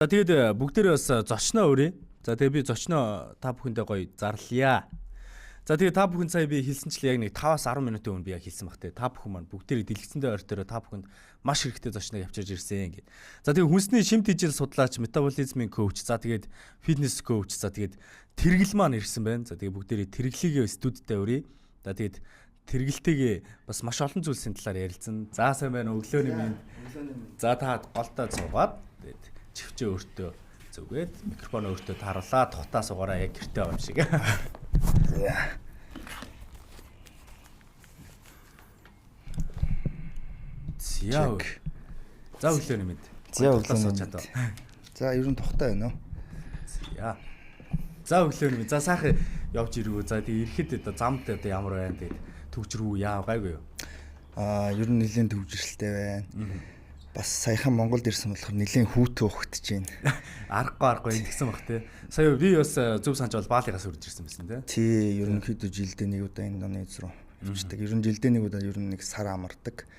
За тэгээд бүгдээрээ бас зочноо өрье. За тэгээд би зочноо та бүхэндээ гоё зарлая. За тэгээд та бүхэн сая би хэлсэнчлээ яг нэг 5-10 минутын өмнө би яг хэлсэн баг те. Та бүхэн маань бүгдээрээ дэлгэцэндээ ойртойроо та бүхэнд маш хэрэгтэй зочноо явчааж ирсэн гэд. За тэгээд хүнсний шимт хижил судлаач, метаболизмын коуч, за тэгээд фитнес коуч, за тэгээд тэргэл маань ирсэн байна. За тэгээд бүгдээрээ тэрглийгээ студидтэй өрье. За тэгээд тэргэлтэйгээ бас маш олон зүйлсийн талаар ярилцсан. За сайн байна уу өглөөний минь. За та голтой цугаад тэгээд чивчээ өөртөө зүгээд микрофон өөртөө тааруулаа тухтаа суугаараа яг гэртээ байгаа юм шиг. Зяа. За өглөөний мэд. За өглөөний мэд. За ер нь тухтай байна уу? Зяа. За өглөөний мэд. За сайхан явж ирвүү. За тэгээ ирэхэд одоо замд одоо ямар байна тэгээд төвчрүү яа гайгүй юу? Ер нь нэлээд төвжирэлтэй байна. Бас саяхан Монголд ирсэн болохоор нэлээд хүүтэ ухагдж байна. Аргагүй ингэсэн баг тий. Сая би бас зөв санаж бол Баалигаас үрж ирсэн байсан тий. Тий, ерөнхийдөө жилдээ нэг удаа Индонез руу явчихдаг. Ер нь жилдээ нэг удаа ер нь нэг сар амардаг.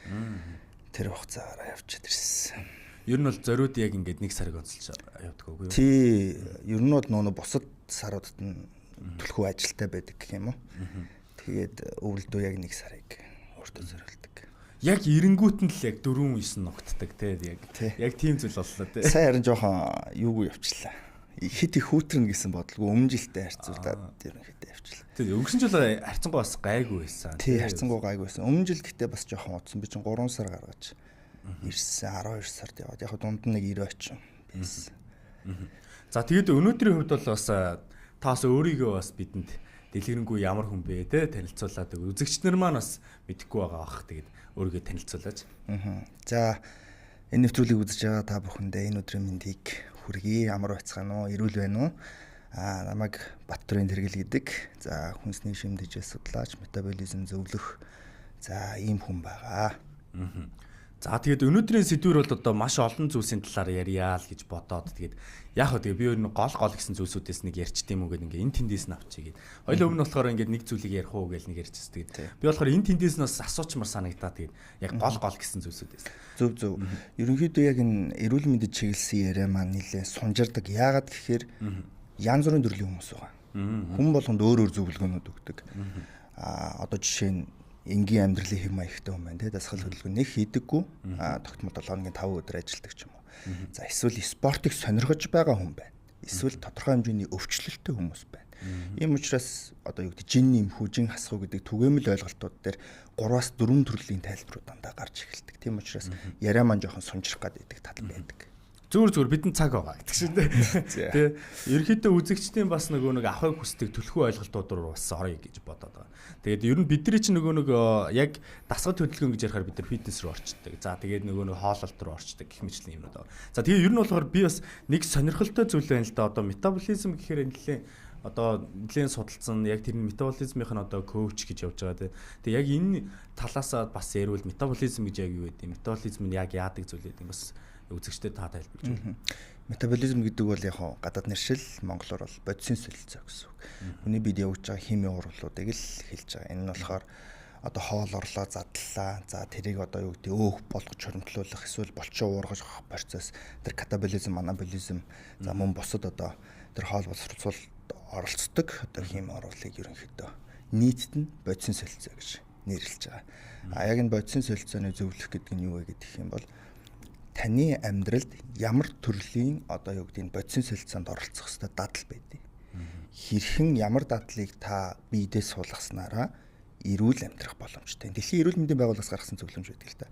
Тэр хугацаараа явчихад ирсэн. Ер нь бол зориуд яг ингээд нэг сарыг онцолж явдаг үгүй юу? Тий, ер нь бол нөө бусад саруудад нь түлхүү ажилтай байдаг гэх юм уу. Тэгээд өвөлдөө яг нэг сарыг өөртөө зориулдаг. Яг эренгүүт нь л яг 4-9 ногтдаг те яг тийм зүйл боллоо те. Сайн харин жоохон юугүй явчлаа. Хит их хүүтрэн гэсэн бодлого өмнө жилдээ харьцуулаад ерөнхийдөө явчлаа. Тэгээ өнгөрсөн жил харьцангуй бас гайгүй байсан. Тий, харьцангуй гайгүй байсан. Өмнө жил гэхдээ бас жоохон удсан. Би чинь 3 сар гаргаж ирсэн. 12 сард яваад яг дунд нь нэг 90 очин байсан. За тэгээд өнөөдрийн хувьд бол бас таас өөрийгөө бас бидэнд дэлгэрэнгүй ямар хүн бэ те танилцуулаад үзэгч нар маань бас мэдэхгүй байгаа бах. Тэгээд өөрийгөө танилцуулаач. За энэ нэвтрүүлгийг үзэж байгаа та бүхэндээ энэ өдрийн мэндийг хүргэе. Ямар байцгаана уу? Эрүүл байна уу? Намайг Баттүрийн тэргэл гэдэг. За хүнсний шимт хижил судлаач, метаболизм зөвлөх. За ийм хүн байгаа. За тэгээд өнөөдрийн сэдвэр бол одоо маш олон зүйлсийн талаар ярья л гэж бодоод тэгээд яг хөө тэгээд би өөр гол гэсэн зүйлсүүдээс нэг ярьчт юм уу гэдэг ингээ энэ тэндээс нь авчиг. Хоёул өмнө болохоор ингээ нэг зүйлийг ярих уу гэж нэг ярьчихсан. Тэгээд би болохоор энэ тэндээс нь бас асуучмар санагдаа тэгээд яг гол гэсэн зүйлсүүдээс. Зөв. Ерөнхийдөө яг энэ эрүүл мэндэд чиглэсэн яриа маань нэлээд сунжирдаг. Яагаад гэхээр янз бүрийн төрлийн хүмүүс байгаа. Хүн болгонд өөр зөвлөгөөнүүд өгдөг. Одоо жишээ нь энгийн амьдралын хэм маягтай хүн байна те дасгал хөдөлгөөн нэг хийдэггүй тогтмол 7 хоногийн 5 өдөр ажилладаг ч юм уу. За эсвэл спортыг сонирхож байгаа хүн байна. Эсвэл тодорхой хэмжээний өвчлөлттэй хүмүүс байна. Ийм учраас одоо юу гэдэг жин нэмхүү, жин хасхуу гэдэг түгээмэл ойлголтууд дээр 3-4 төрлийн тайлбарууд дандаа гарч эхэлдэг. Тийм учраас яриа маань жоохон сунжрах гэдэг тал байдаг. Зүгээр бидэнд цаг байгаа гэдэг шиг тий. Ерөнхийдөө үзэгчдийн бас нөгөө нэг авахыг хүсдэг түлхүү ойлголтууд руу бас орё гэж бодоод байгаа. Тэгээд ер нь бидний чинь нөгөө нэг яг дасгал хөдөлгөөн гэж ярихаар бид нар фитнес рүү орчдөг. За тэгээд нөгөө нэг хооллолт руу орчдөг гэх мэтлийн юмнууд байгаа. За тэгээд ер нь болохоор би бас нэг сонирхолтой зүйл байна л да. Одоо метаболизм гэхээр нэлээд судалсан яг тэр метаболизмын одоо коуч гэж явж байгаа тий. Тэгээд яг энэ талаасаа бас ярил метаболизм гэж яг юу гэдэг. Метаболизм нь яг яадаг зүйл гэдэг бас үзэгчдэд та тайлбарж байна. Метаболизм гэдэг бол яг гадаад нэршил монголоор бол бодисын солилцоо гэсэн үг. Хүний бид явж байгаа хими урлуудыг л хэлж байгаа. Энэ нь болохоор одоо хоол орлоо задлаа. За тэрийг одоо юу гэдэг өөх болгож хөрөнгөлүүлэх эсвэл болчоо уургаж авах процесс. Тэр катаболизм, анаболизм за мөн бусад одоо тэр хоол боловсруулалт оролцдог одоо хими урлыг ерөнхийдөө нийтэд нь бодисын солилцоо гэж нэрлэж байгаа. Яг энэ бодисын солилцооны зөвлөх гэдэг нь юу вэ гэдэг юм бол таны амьдралд ямар төрлийн одоо юу гэдэг нь бодисын солилцоонд оролцох хэвээр дадал байдгийг. Хэрхэн ямар дадлыг та биедээ суулгаснараа эрүүл амьдрах боломжтой. Дэлхийн эрүүл мэндийн байгууллагаас гаргасан зөвлөмж байдаг л та.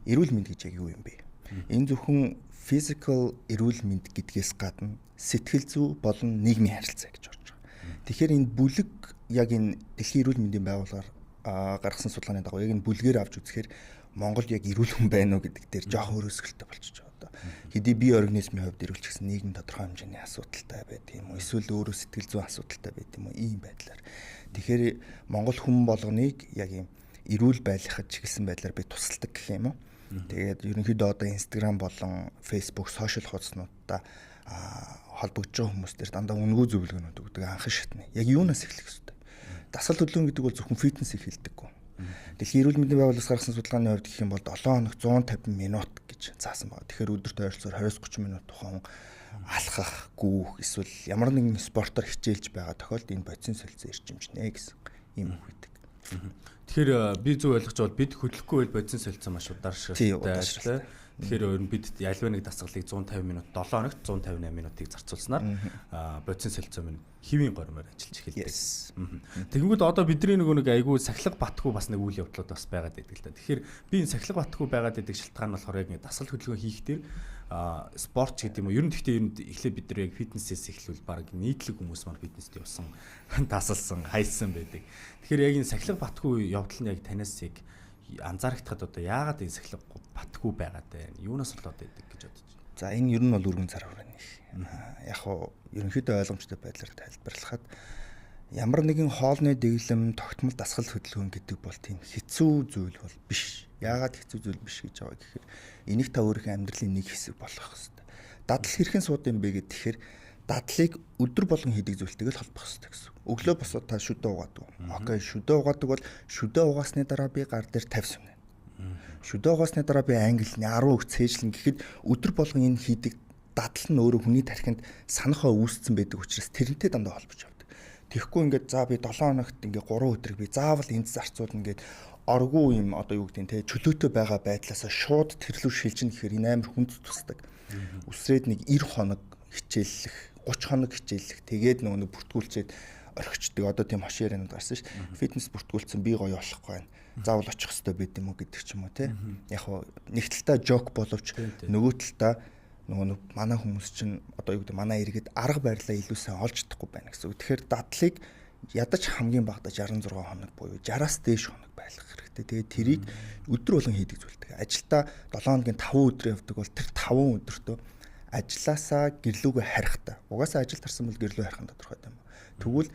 Эрүүл мэнд гэж яг юу юм бэ? Энэ зөвхөн physical эрүүл мэнд гэдгээс гадна сэтгэл зүй болон нийгмийн харилцаа гэж орж байгаа. Тэгэхээр энэ бүлэг яг энэ дэлхийн эрүүл мэндийн байгууллагаар гаргасан судалгааны дагуу яг энэ бүлгээр авч үзэхээр Монголд яг эрүүл хүн байна уу гэдэг дээр жоохон өрөөсгөлтэй болчихж байгаа. Хэдий бие организмын хувьд эрүүлж гисэн нийгэм тодорхой хэмжээний асуудалтай байдаг юм уу? Эсвэл өөрөө сэтгэл зүйн асуудалтай байдаг юм уу? Ийм байдлаар. Тэгэхээр Монгол хүн болгоныг яг ийм эрүүл байлгахад чиглэсэн байдлаар би тусалдаг гэх юм уу? Тэгээд ерөнхийдөө одоо Instagram болон Facebook сошиал хуудаснуудаа холбогдож байгаа хүмүүстээр дандаа үнэгүй зөвлөгөөнүүд өгдөг анхан шатны. Яг юунаас эхлэх ёстой? Дасгал хөдөлгөөн гэдэг бол зөвхөн фитнесийг хэлдэггүй. Дэлхийн эрүүл мэндийн байгууллагаас гаргасан судалгааны хувьд гэх юм бол 7 хоног 150 минут гэж заасан байна. Тэгэхээр өдөрт ойролцоогоор 20-30 минут тухайн алхах, гүүх эсвэл ямар нэгэн спортоор хичээлж байгаа тохиолдолд энэ бодисын солилцоо ирчимжнэ гэсэн ийм үг гэдэг. Тэгэхээр би зөв ойлгож бол бид хөдлөхгүй байл бодисын солилцоо маш ударшилтай. Тэгэхээр өөр нь бид альва нэг дасгалыг 150 минут 7 хоногт 158 минутыг зарцуулснаар бодисын солилцоо минь хэвийн гормоор ажиллаж эхэлдэг. Тэгэнгүүт одоо бидний нэг айгүй сахилга батгүй бас нэг үйл явдлууд бас байгаад байдаг л да. Тэгэхээр би энэ сахилга батгүй байгаад байдаг шалтгаан нь болохоор яг нэг дасгал хөдөлгөөн хийх дээр спорт ч гэдэг юм уу. Ер нь гэхдээ эхлээд бид нар яг фитнесээс эхлүүл баг нийтлэг хүмүүс маань фитнест явсан, тасалсан, хайсан байдаг. Тэгэхээр яг энэ сахилга батгүй явдал нь яг танаас яг анзаарахад одоо яагаад энэ сахилга батгүй байгаад байна? Юунаас болоод байдаг гэж бодож байна. За энэ ер нь бол өргөн цар хүрээний. Яг хуу ерөнхийдөө ойлгомжтой байдлаар тайлбарлахад ямар нэгэн хоолны дэглэм, тогтмол дасгал хөдөлгөөн гэдэг бол тийм хэцүү зүйл бол биш. Яагаад хэцүү зүйл биш гэж байгаа гэхээр энийг та өөрийнхөө амьдралын нэг хэсэг болгох хэрэгтэй. Дадал хэрхэн сууд юм бэ гэхээр дадлыг өдөр болгон хийдэг зүйлтэйг л холбох хэрэгтэй гэсэн. Өглөө босоод та шүдэ угаадаг. Окей, шүдэ угаадаг бол шүдэ угаасны дараа би гар дээр 50 сүмнэ. Шүдэ угаасны дараа би ангилны 10 үг цээжлэн гэхэд өдөр болгон энэ хийдэг дадал нь өөрөө хүний тархинд санахаа үүсцэн байдаг учраас тэрнтэй дандаа холбож явдаг. Тэгэхгүй ингээд за би 7 хоногт ингээд 3 өдрийг би заавал энд зарцуулна гэд оргүй юм одоо юу гэдэг нь чөлөөтэй байгаа байдлаасаа шууд тэрлүү шилжин гэхээр энэ амар хүнд тусдаг. Үсрээд нэг 90 хоног хичээллэх 30 хоног хичээллэх тэгээд нөгөө бүртгүүлчээд орхичдаг. Одоо тийм хошоо ярианд гарсан ш. Фитнес бүртгүүлсэн би гоё болохгүй байна. Заавал очих хэрэгтэй байд юм уу гэдэг ч юм уу те. Яг хоо нэг талтаа жок боловч нөгөө талтаа нөгөө манай хүмүүс чинь одоо юу гэдэг манай иргэд арга барилаа илүү сайн олж чадахгүй байна гэсэн. Тэгэхээр дадлыг ядаж хамгийн багадаа 66 хоног буюу 60-аас дээш хоног байлгах хэрэгтэй. Тэгээд тэрийг өдөр болгон хийдэг зүйлтэй. Ажилдаа 7 хоногийн 5 өдөр явдаг бол тэр 5 өдөртөө ажилласаа гэрлүүгөө харихтаа. Угаасаа ажил тарсан бол гэрлүү харих нь тодорхой юм. Тэгвэл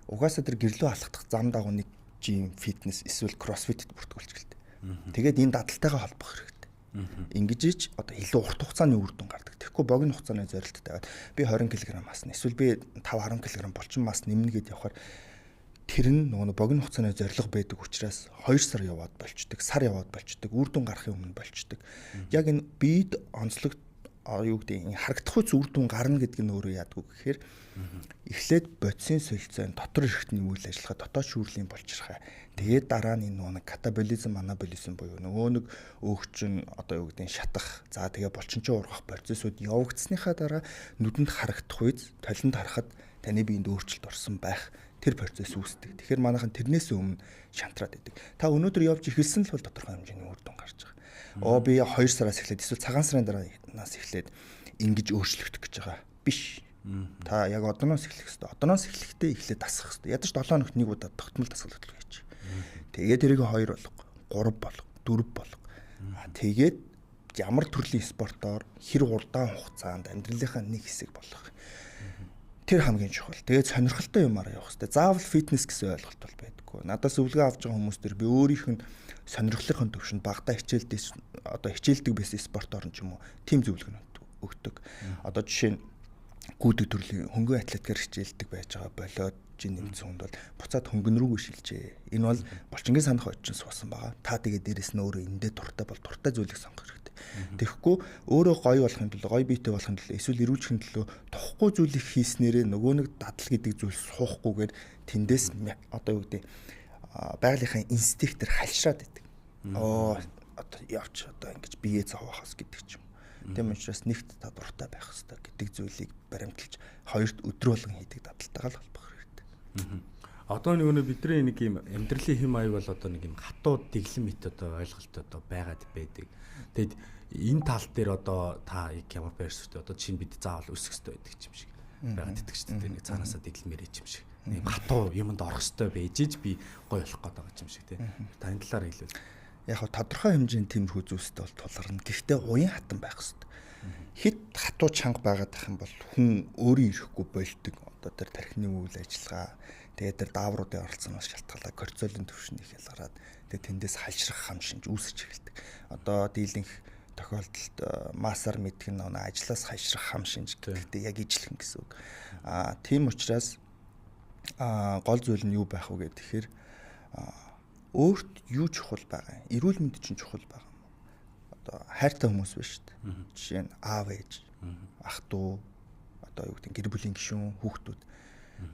угаасаа тэр гэрлүү алхах зам дагуу нэг жим фитнес эсвэл кроссфитэд бүртгүүлж гэлтэй. Тэгээд энэ дадалтайгаа холбох хэрэгтэй. Ингэж ич одоо илүү урт хугацааны үр дүн гардаг. Тэгэхгүй богино хугацааны зорилттой байгаад би 20 кг масна эсвэл би 5-10 кг булчин мас нэмнэ гэдээ явахаар тэр нь нөгөө богино хугацааны зорилго байдаг учраас 2 сар яваад болчдөг, сар яваад болчдөг, үр дүн гарахын өмнө болчдөг. Яг энэ бид онцлог юу гэдэг нь харагдах үс үр дүн гарна гэдэг нь өөрөө яадгүй гэхээр эхлээд бодисын солилцоо дотор ирэхтний үйл ажиллагаа дотоод шүүрлийн болчихрахаа. Тэгээд дараа нь энэ нэг катаболизм, анаболизм буюу нөгөө нэг өөгчн одоо юу гэдэг нь шатах, за тэгээ булчинчаа ургах процессыг явагдсныхаа дараа нүдэнд харагдах үз, толинд харахад таны биед өөрчлөлт орсон байх. Тэр процесс үүсдэг. Тэгэхээр манайхан тэрнээс өмнө шантраад идэг. Та өнөөдөр явж ихэлсэн л бол тодорхой хэмжээний үр дүн гарч байгаа. Би 2 сараас эхлээд эсвэл цагаан сарын дараанаас эхлээд ингэж өөрчлөгдөх гэж байгаа. Биш. Та яг одооноос эхлэх хэрэгтэй. Одооноос эхлэхдээ эхлээд дасгах хэрэгтэй. Ядаж 7 хоногт нэг удаа тогтмол дасгал хөдөлгөөн хийж. Тэгээд тэрийг 2 болго, 3 болго, 4 болго. Тэгээд ямар төрлийн спортоор хэр урдаан хугацаанд амьдралынхаа нэг хэсэг болгох. Тэр хамгийн чухал. Тэгээд сонирхолтой юмараа явах хэрэгтэй. Заавал фитнес гэсэн ойлголт бол байдаггүй. Надаас өвлгөө авч байгаа хүмүүс төр би өөрийнх нь сонирхлынхын төвшөнд багтаа хичээлдэг байсан спорт орн ч юм уу тийм зөвлөгөөнүүд өгдөг. Одоо жишээ нь гүйдэг төрлийн хөнгөн атлетикээр хичээлдэг байж байгаа болоод нэмсэн хүнд бол буцаад хөнгөн рүүгээ шилжээ. Энэ бол булчингийн санах очин суусан байгаа. Та тэгээд дээрэс нь өөрөө эндээ дуртай бол дуртай зүйлийг сонгох хэрэгтэй. Тэгэхгүй өөрөө гоё болохын тулд гоё биетэй болохын тулд эсвэл эрүүжихийн төлөө тухгүй зүйлийг хийснээрээ нөгөө нэг дадал гэдэг зүйл суухгүйгээр тэндээс одоо юу гэдэг байгалийнхаа инстинктээр халшраад идэг. Одоо явч одоо ингэж бие зовоохос гэдэг ч юм. Тийм учраас нэгт та дуртай байх хэрэгтэй гэдэг зүйлийг баримталж хоёрт өдөр болгон хийдэг дадалтайгаа л холбох хэрэгтэй. Одоо нэг бидний нэг юм амьдралын хэм маяг бол одоо нэг юм хатуу дэглэм мэт одоо ойлголт одоо байгаад байдаг. Тэгэд энэ тал дээр одоо та яг ямар байр суурьтай одоо чинь бид заавал өсөх хэрэгтэй байдаг юм шиг байгаад идэх ч гэдэг нэг цаанаасаа дэглэмээр юм шиг. Нэг хатуу юмд орох хэрэгтэй байж иж би гоё болох гээд байгаа юм шиг тийм. Та энэ талаар хэлвэл яг хөө тодорхой хэмжээний тиймэрхүү зүйлстэй бол тулгарна. Гэхдээ уян хатан байх хэрэгтэй. Хит хатуу чанга байгаад байх юм бол хүн өөрөө ирэхгүй болдог. Одоо тэр тархины үйл ажиллагаа тэгээд тэр даавруудын оролцсноос шалтгаалаад кортизолын түвшин их ялгараад тэгээд тэндээс халшрах хам шинж үүсэж эхэлдэг. Одоо дийлэнх тохиолдолд массаар мэдэх нь ажлаас хайшрах хам шинж гэхдээ яг ижлэх гэсэн үг. Тийм учраас гол зүйл нь юу байх вэ гэхээр өөрт юу чухал байгаа юм? Эрүүл мэнд чинь чухал байгаа юм. Одоо хайртай хүмүүс биш шүү дээ. Жишээ нь аав ээж, ах дүү, одоо юу гэдэг гэр бүлийн гишүүн хүүхдүүд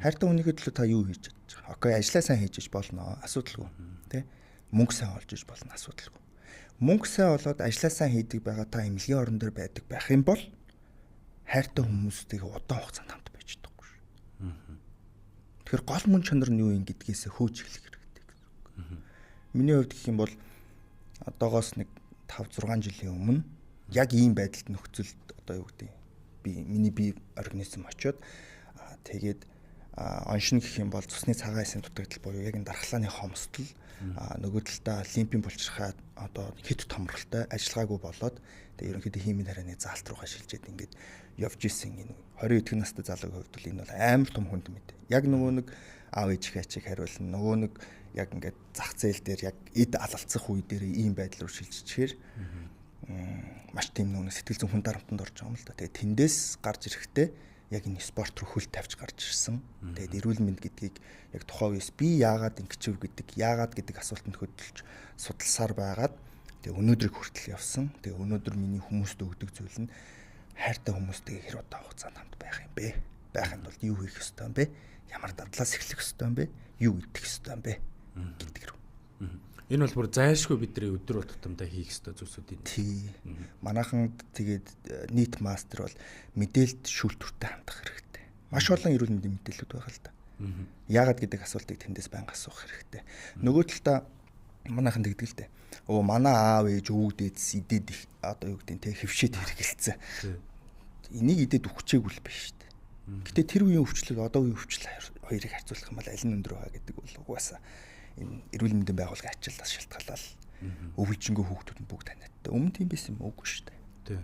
хайртай хүнийхээ төлөө та юу хийж чадж байгаа. Окей, ажиллаа сайн хийж болно. Асуудалгүй. Тэ? Мөнгө сайн олж иж болно. Асуудалгүй. Мөнгө сайн олоод ажиллаа сайн хийдэг байгаа та эмнэлгийн орон дээр байдаг байх юм бол хайртай хүмүүстэйгээ удаан хугацаанд хамт байж чадахгүй шүү. Тэгэхээр гол мөн чанар нь юу юм гэдгээс хөөж эхлэх хэрэгтэй гэсэн. Миний хувьд гэх юм бол одоогоос нэг 5-6 жилийн өмнө яг ийм байдалд нөхцөлд одоо юу гэдэг миний бие организм очиод тэгээд оншин гэх юм бол цусны цагаан эсийн дутагдал буюу яг энэ дархлааны хомсдол нөгөө талдаа лимфийн булчирхай одоо хэд томролтой ажиллагаагүй болоод тэгээд ерөнхийдөө химийн тарианы заалт руугаа шилжээд ингээд явж исэн энэ 20 эдгээр настай залуугийн хувьд бол энэ бол амар том хүнд мэд. Яг нөгөө нэг аав ээжийнхээ ачиг хариулна. Нөгөө нэг яг ингээд зах зээл дээр яг эд алалцах үе дээр ийм байдал руу шилжчихээр маш тийм нөгөө сэтгэл зүйн хүн дарамтанд орж байгаа юм л да. Тэгээд тэндээс гарч ирэхдээ яг энэ спорт руу хөл тавьж гарч ирсэн. Тэгээд эрүүл мэнд гэдгийг яг тухайн үеэс би яагаад ингэчв гэдэг, яагаад гэдэг асуултанд хөдөлж судалсаар байгаад тэгээд өнөөдрийг хүртэл явсан. Тэгээд өнөөдөр миний хүмүүст өгдөг зүйл нь хайртай хүмүүстэйгээ хэр удаан хугацаанд хамт байх юм бэ? Байханд бол юу хийх ёстой юм бэ? Ямар дадлаас эхлэх ёстой юм бэ? Юу идэх ёстой юм бэ? Гэдэг рүү. Энэ бол бүр зайлшгүй бидний өдөр тутамдаа хийх ёстой зүйлсүүд энэ. Тий. Манайханд тэгээд нийт мастер бол мэдээлэлд шүүлтүртэй хандах хэрэгтэй. Маш олон эрүүл мэндийн мэдээлэлүүд байгаа л да. Яагаад гэдэг асуултыг тэндээс байнга асуух хэрэгтэй. Нөгөө талдаа манайхан тэгдэг л дээ. Оо манай аав ээж өвгдөөс идээд одоо юу гэдэг нь те хөвшөөд хэрэгэлцсэн. Энийг идээд үхчихээгүй л биш шүү дээ. Гэтэ тэр үеийн өвчлөл одоогийн өвчлөл хоёрыг харьцуулах юм бол аль нь өндөр байгаа гэдэг бол угаасаа энэ эрүүл мэндийн байгууллагын ачааллаас шалтгаалаад өвлжингөө хүүхдүүд нь бүгд таниадтай. Өмнө тийм байсан юм уугүй шүү дээ.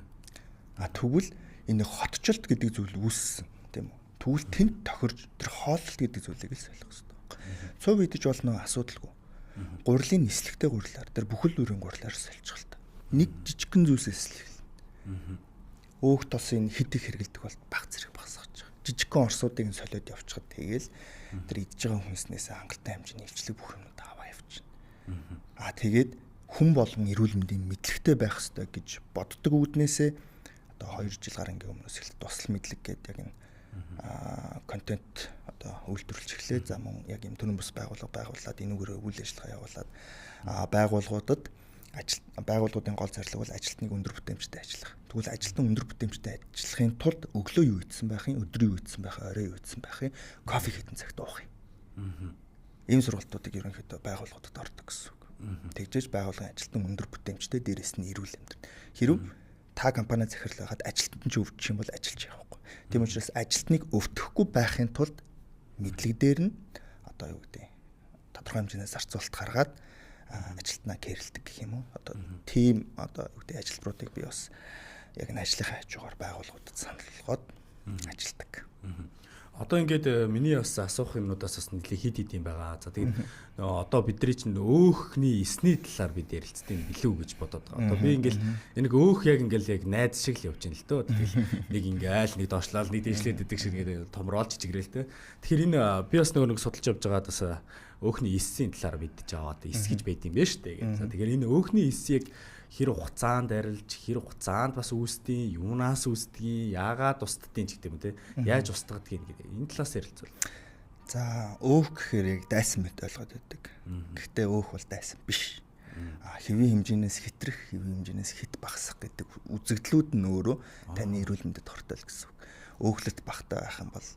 Тэгвэл энэ хотчлт гэдэг зүйл үүссэн тийм үү? Тэгвэл тэнд тохирж тэр хооллолт гэдэг зүйлийг л солих хэрэгтэй байна. Цөв идэж болно асуудалгүй. Гурилын нислэгтэй гурилаар тэр бүхэл бүрийн гурилаар солих л та. Нэг жижигхэн зүйлсээс л эхэлнэ. Өөх тос энэ хэд их хэрэгэлдэг бол баг зэрэг багасгаж байгаа. Жижигхэн орсуудыг солиод явчихад тэгээл тэр идж байгаа хүнснээс хангалттай хэмжээний өвчлөг бүх юмнууд аваа явчихна. Тэгээд хүн болгон эрүүл мэндийн мэдлэгтэй байх ёстой гэж боддог үүднээсээ одоо 2 жил гарангийн өмнөөс эхэлж тусал мэдлэг гэдэг яг энэ контент одоо үйлдвэрлэж эхлэе. За мөн яг юм төрийн бус байгууллагад энүүгээр үйл ажиллагаа явуулаад байгууллагуудад байгууллагуудын гол зорилго бол ажилтныг өндөр бүтээмжтэй ажиллах. Тэгвэл ажилтан өндөр бүтээмжтэй ажиллахын тулд өглөө юу идсэн байх юм, өдрийн юу идсэн байх, орой юу идсэн байх юм, кофе хэдэн цагт уух юм. Ийм сургалтуудыг ерөнхийдөө байгууллагуудад ордог гэсэн үг. Тэгжээж байгууллагын ажилтан өндөр бүтээмжтэй, дээрээс нь эрүүл амьдрал. Хэрв та компани захирал байхад ажилтнад нь өвдчих юм бол ажиллаж явахгүй. Тийм учраас ажилтныг өвдөхгүй байхын тулд мэдлэг дээр нь одоо юу гэдэг тодорхой хэмжээс зарцуулалт гаргаад ажилтнаа кэрлдэг гэх юм уу. Одоо тийм одоо юу гэдэг ажилбаруудыг би бас яг энэ ажлынхаа хажуугаар байгууллагуудад санал болгоод ажилдаг. Одоо ингээд миний бас асуух юмнуудаас бас нэлээд хид юм байгаа. За тэгээд одоо бидний чинь өөхний эсний талаар бид ярилцдаг билүү гэж бодоод байгаа. Одоо би ингээд энэ өөх яг ингээд яг найз шиг л явж байна л дөө. Тэгэл нэг ингээд айл нэг доошлал нэг дээшлээд идэг шиг ингээд томроолж чигрээл тэ. Тэгэхээр энэ би бас нэг судалж явж байгаад бас өөхний эсийн талаар мэдж аваад эс гэж байд юм байна шүү дээ. За тэгэхээр энэ өөхний эсийг хэр хугацаанд арилж, хэр хугацаанд бас үүсдэг, юунаас үүсдэг, яагаад устдгийг ч гэдэг юм те. Яаж устгадгийг гэдэг. Энэ талаас ярилцвал. За, өөх гэхээр яг дайсан мэт ойлгоод байдаг. Гэхдээ өөх бол дайсан биш. Хэвийн хэмжээнээс хитрэх, хэвийн хэмжээнээс хит багасах гэдэг үзэгдлүүд нь өөрөө таны эрүүл мэндэд хортой л гэсэн үг. Өөхлөлт багтаа байх юм бол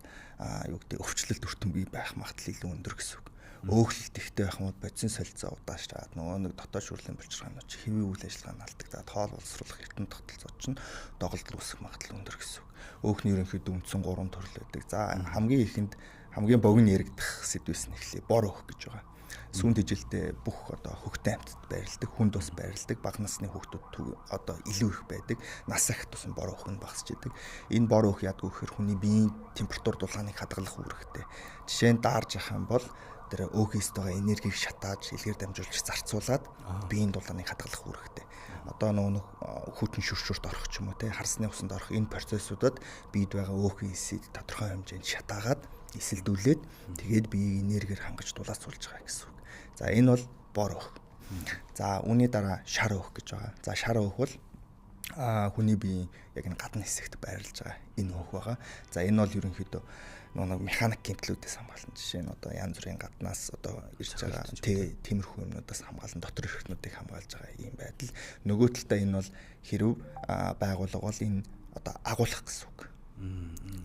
юу гэдэг өвчлөлт өртөмбий байх магадлал илүү өндөр гэсэн үг. Өөхлөлт ихтэй байх юм бол бодисын солилцоо удаашраад нөгөө нэг дотоод шүрлийн булчирхаанууд чи хэвийн үйл ажиллагаанд алдагдаад хоол боловсруулах эрдэм тогтолцоо чинь доголдол үүсэх магадлал өндөр гэсэн үг. Өөхний ерөнхийдөө үндсэн 3 төрөл байдаг. За хамгийн ихэнд хамгийн богино яригдах сэдвээс нь эхлэе. Бор өөх гэж байгаа. Сүүн тэжилтэй бүх одоо хөхтэй амьтад байрладаг, хүнд бас байрладаг, бага насны хүүхдүүд одоо илүү их байдаг. Нас ахт тусан бор өөх нь багасч идэг. Энэ бор өөх яадаг вэ гэхээр хүний биеийн температур дулааныг хадгалах үүрэгтэй. Жишээ нь даарж явах юм бол тэр өөхөөс байгаа энергийг шатааж илгээр дамжуулж зарцуулаад биеийн дулааныг хадгалах үүрэгтэй. Одоо нөгөө хүйтэн шүршүрт орох ч юм уу те харсны усанд орох энэ процессуудад биед байгаа өөхийн эсийг тодорхой хэмжээнд шатаагаад эсэлдүүлээд тэгээд биеийг энергиэр хангаж дулаацуулж байгаа гэсэн үг. За энэ бол бор өөх. За үүний дараа шар өөх гэж байгаа. За шар өөх бол хүний биеийн яг энэ гадна хэсэгт байрлаж байгаа энэ өөх байгаа. За энэ бол ерөнхийдөө нэг механик гэмтлүүдээс хамгаалсан. Жишээ нь одоо янз бүрийн гаднаас одоо ирж байгаа тиймэрхүү юмнуудаас хамгаалсан, дотор эрхтнүүдийг хамгаалж байгаа ийм байдал. Нөгөө талдаа энэ бол хэрв байгууллага бол энэ одоо агуулах гэсэн үг.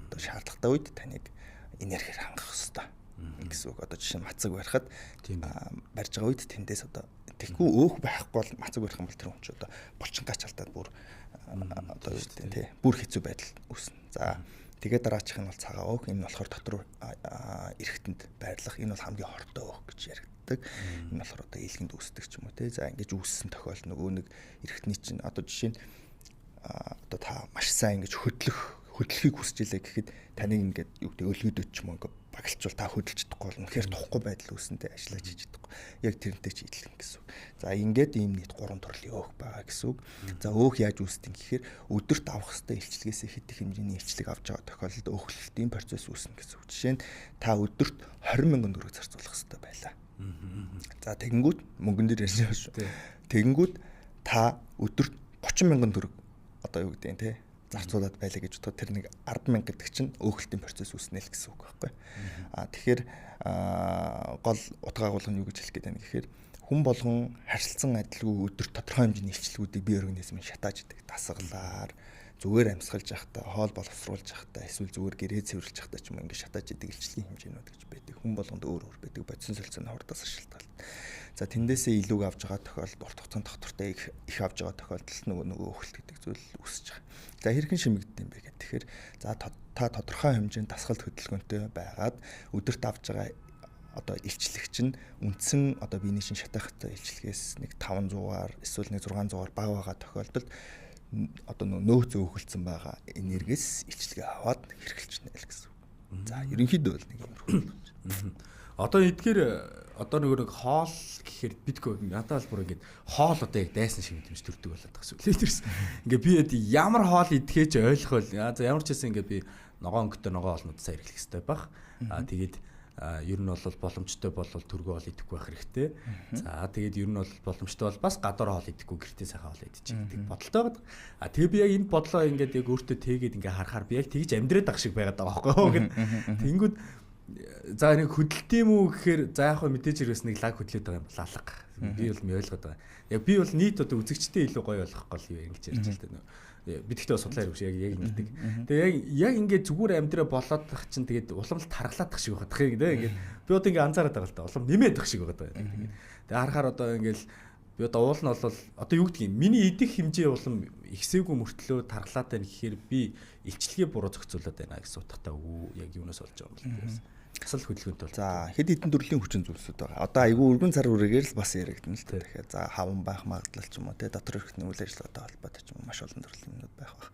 Одоо шаардлагатай үед таныг энергиэр хангах хэрэгтэй гэсэн үг. Одоо жишээ нь мацаг барихад барьж байгаа үед тэндээс одоо тэгэхгүй өөх байхгүй бол мацаг барих юм бол тэр хүн ч одоо булчингаач алдаад бүр одоо юу гэдэг тий бүр хэцүү байдал үүснэ. За тэгээд дараачих нь бол цагаан өөх. Энэ болохоор дотор эрхтэнд байрлах. Энэ бол хамгийн хортой өөх гэж яригддаг. Энэ болохоор одоо илгэнд үүсдэг ч юм уу тий. За ингэж үүссэн тохиол нөгөө нэг эрхтний чинь одоо жишээ нь одоо та маш сайн ингэж хөдлөхийг хүсэж илээ гэхэд таныг ингээд юу гэдэг өлгөдөд ч юм уу ингээд багалчвал та хөдөлж чадахгүй бол үнэхээр тухгүй байдал үүсэндээ ажиллаж хийж чадахгүй. Яг тэрнтэй ч идэлэн гэсэн үг. За ингээд ийм нийт 3 төрлийн өөх байгаа гэсэн үг. За өөх яаж үүсдэг гэхээр өдөрт авах хэвээр илчлэгээсээ хэд их хэмжээний илчлэг авч байгаа тохиолдолд өөхлөлтийн процесс үүснэ гэсэн үг. Жишээ нь та өдөрт 20,000 төгрөг зарцуулах хэвээр байлаа. За тэгэнгүүт мөнгөн дээр ярьж байгаа шүү. Тэгэнгүүт та өдөрт 30,000 төгрөг одоо юу гэдэг юм те зарцуулаад байлаа гэж бодоход тэр нэг 10,000 гэдэг чинь өөхлөлтийн процесс үүснэ л гэсэн үг байхгүй. Тэгэхээр гол утга агуулга нь юу гэж хэлэх гээд байна гэхээр хүн болгон харилцан адилгүй өдөрт тодорхой хэмжээний илчлэгүүдийг бие организмын шатааж идэг дасгалаар зүгээр амьсгалж явахдаа хоол боловсруулж явахдаа эсвэл зүгээр гэрээ цэвэрлж явахдаа ч юм ингээд шатааж идэг илчлэгийн хэмжээнүүд гэж байдаг. Хүн болгонд өөр байдаг бодисон солилцооны хордоос шалтгаална. За тэндээсээ илүүг авж байгаа тохиолдолд урт хугацаанд доктортой их авж байгаа тохиолдолд нөгөө өөхөлт гэдэг зүйл үүсэж байгаа. За хэрхэн шимэгддэг юм бэ гэх тэгэхээр за та тодорхой хэмжээнд дасгалт хөдөлгөөнтэй байгаад өдөрт авж байгаа одоо илчлэг чинь үндсэн одоо биений шин шатаахтай илчлэгээс нэг 500-аар эсвэл нэг 600-аар бага байгаа тохиолдолд одоо нөөц өөхөлдсөн байгаа энергиэс илчлэгээ аваад хэрэглэж нээл гэсэн. За ерөнхийдөө бол нэг юм. Одоо эдгээр одоо нэг хоол гэхээр бидгүй надад бол бүр ингээд хоол одоо яг дайсан шиг юмж төрдөг болоод байгаа шүү. Литерс ингээд би ямар хоол идэхээ ч ойлгохол за ямар ч гэсэн ингээд би ногоон өнгөтэй ногоон олнуудсаа хэрэглэх хэрэгтэй байх. Тэгээд ер нь бол боломжтой бол төргөө хоол идэхгүй байх хэрэгтэй. За тэгээд ер нь бол боломжтой бол бас гадуур хоол идэхгүй гэртээ сайхан хоол идчих гэдэг бодолтой байдаг. Тэгээ би яг энэ бодлоо ингээд яг өөртөө тэгээд ингээд харахаар би яг тэгж амьдраад ах шиг байгаад байгаа байхгүй юу. Тэнгүүд за нэг хөдөлт юм уу гэхээр за яг хөө мэдээж хэрэгс нэг лаг хөдлөд байгаа юм бол алга. Би бол ойлгоод байгаа. Яг би бол нийт одоо үзэгчтэй илүү гоё болох гол юм ингэж ярьж байгаа юм. Би тэгтээ судлаа явж яг ингэдэг. Тэгээ яг ингээд зүгээр амьдраа болоод тах чинь тэгээд уламжлалт тархлаад тах шиг байгаад тах юм ингээд би одоо ингээд анзаараад байгаа л да. Улам нэмээд тах шиг байгаад байгаа. Тэгээ харахаар одоо ингээд би одоо уул нь бол одоо юу гэдгийг миний идэх хэмжээ улам ихсээгүй мөртлөө тархлаад байна гэхээр би илчлэгээ буруу зохицуулаад байна гэсэн утгатай яг юунаас болж байгаа юм бэ? Асал хөдөлгөөнт бол. За хэд хэдэн төрлийн хүчин зүйлсүүд байгаа. Одоо айгүй өргөн цар үргээр л бас яригдана л та. Тэгэхээр за хаван байх магадлал ч юм уу те дотор эрхтний үйл ажиллагаатай холбоотой ч юм маш олон төрлийн юмнууд байх бах.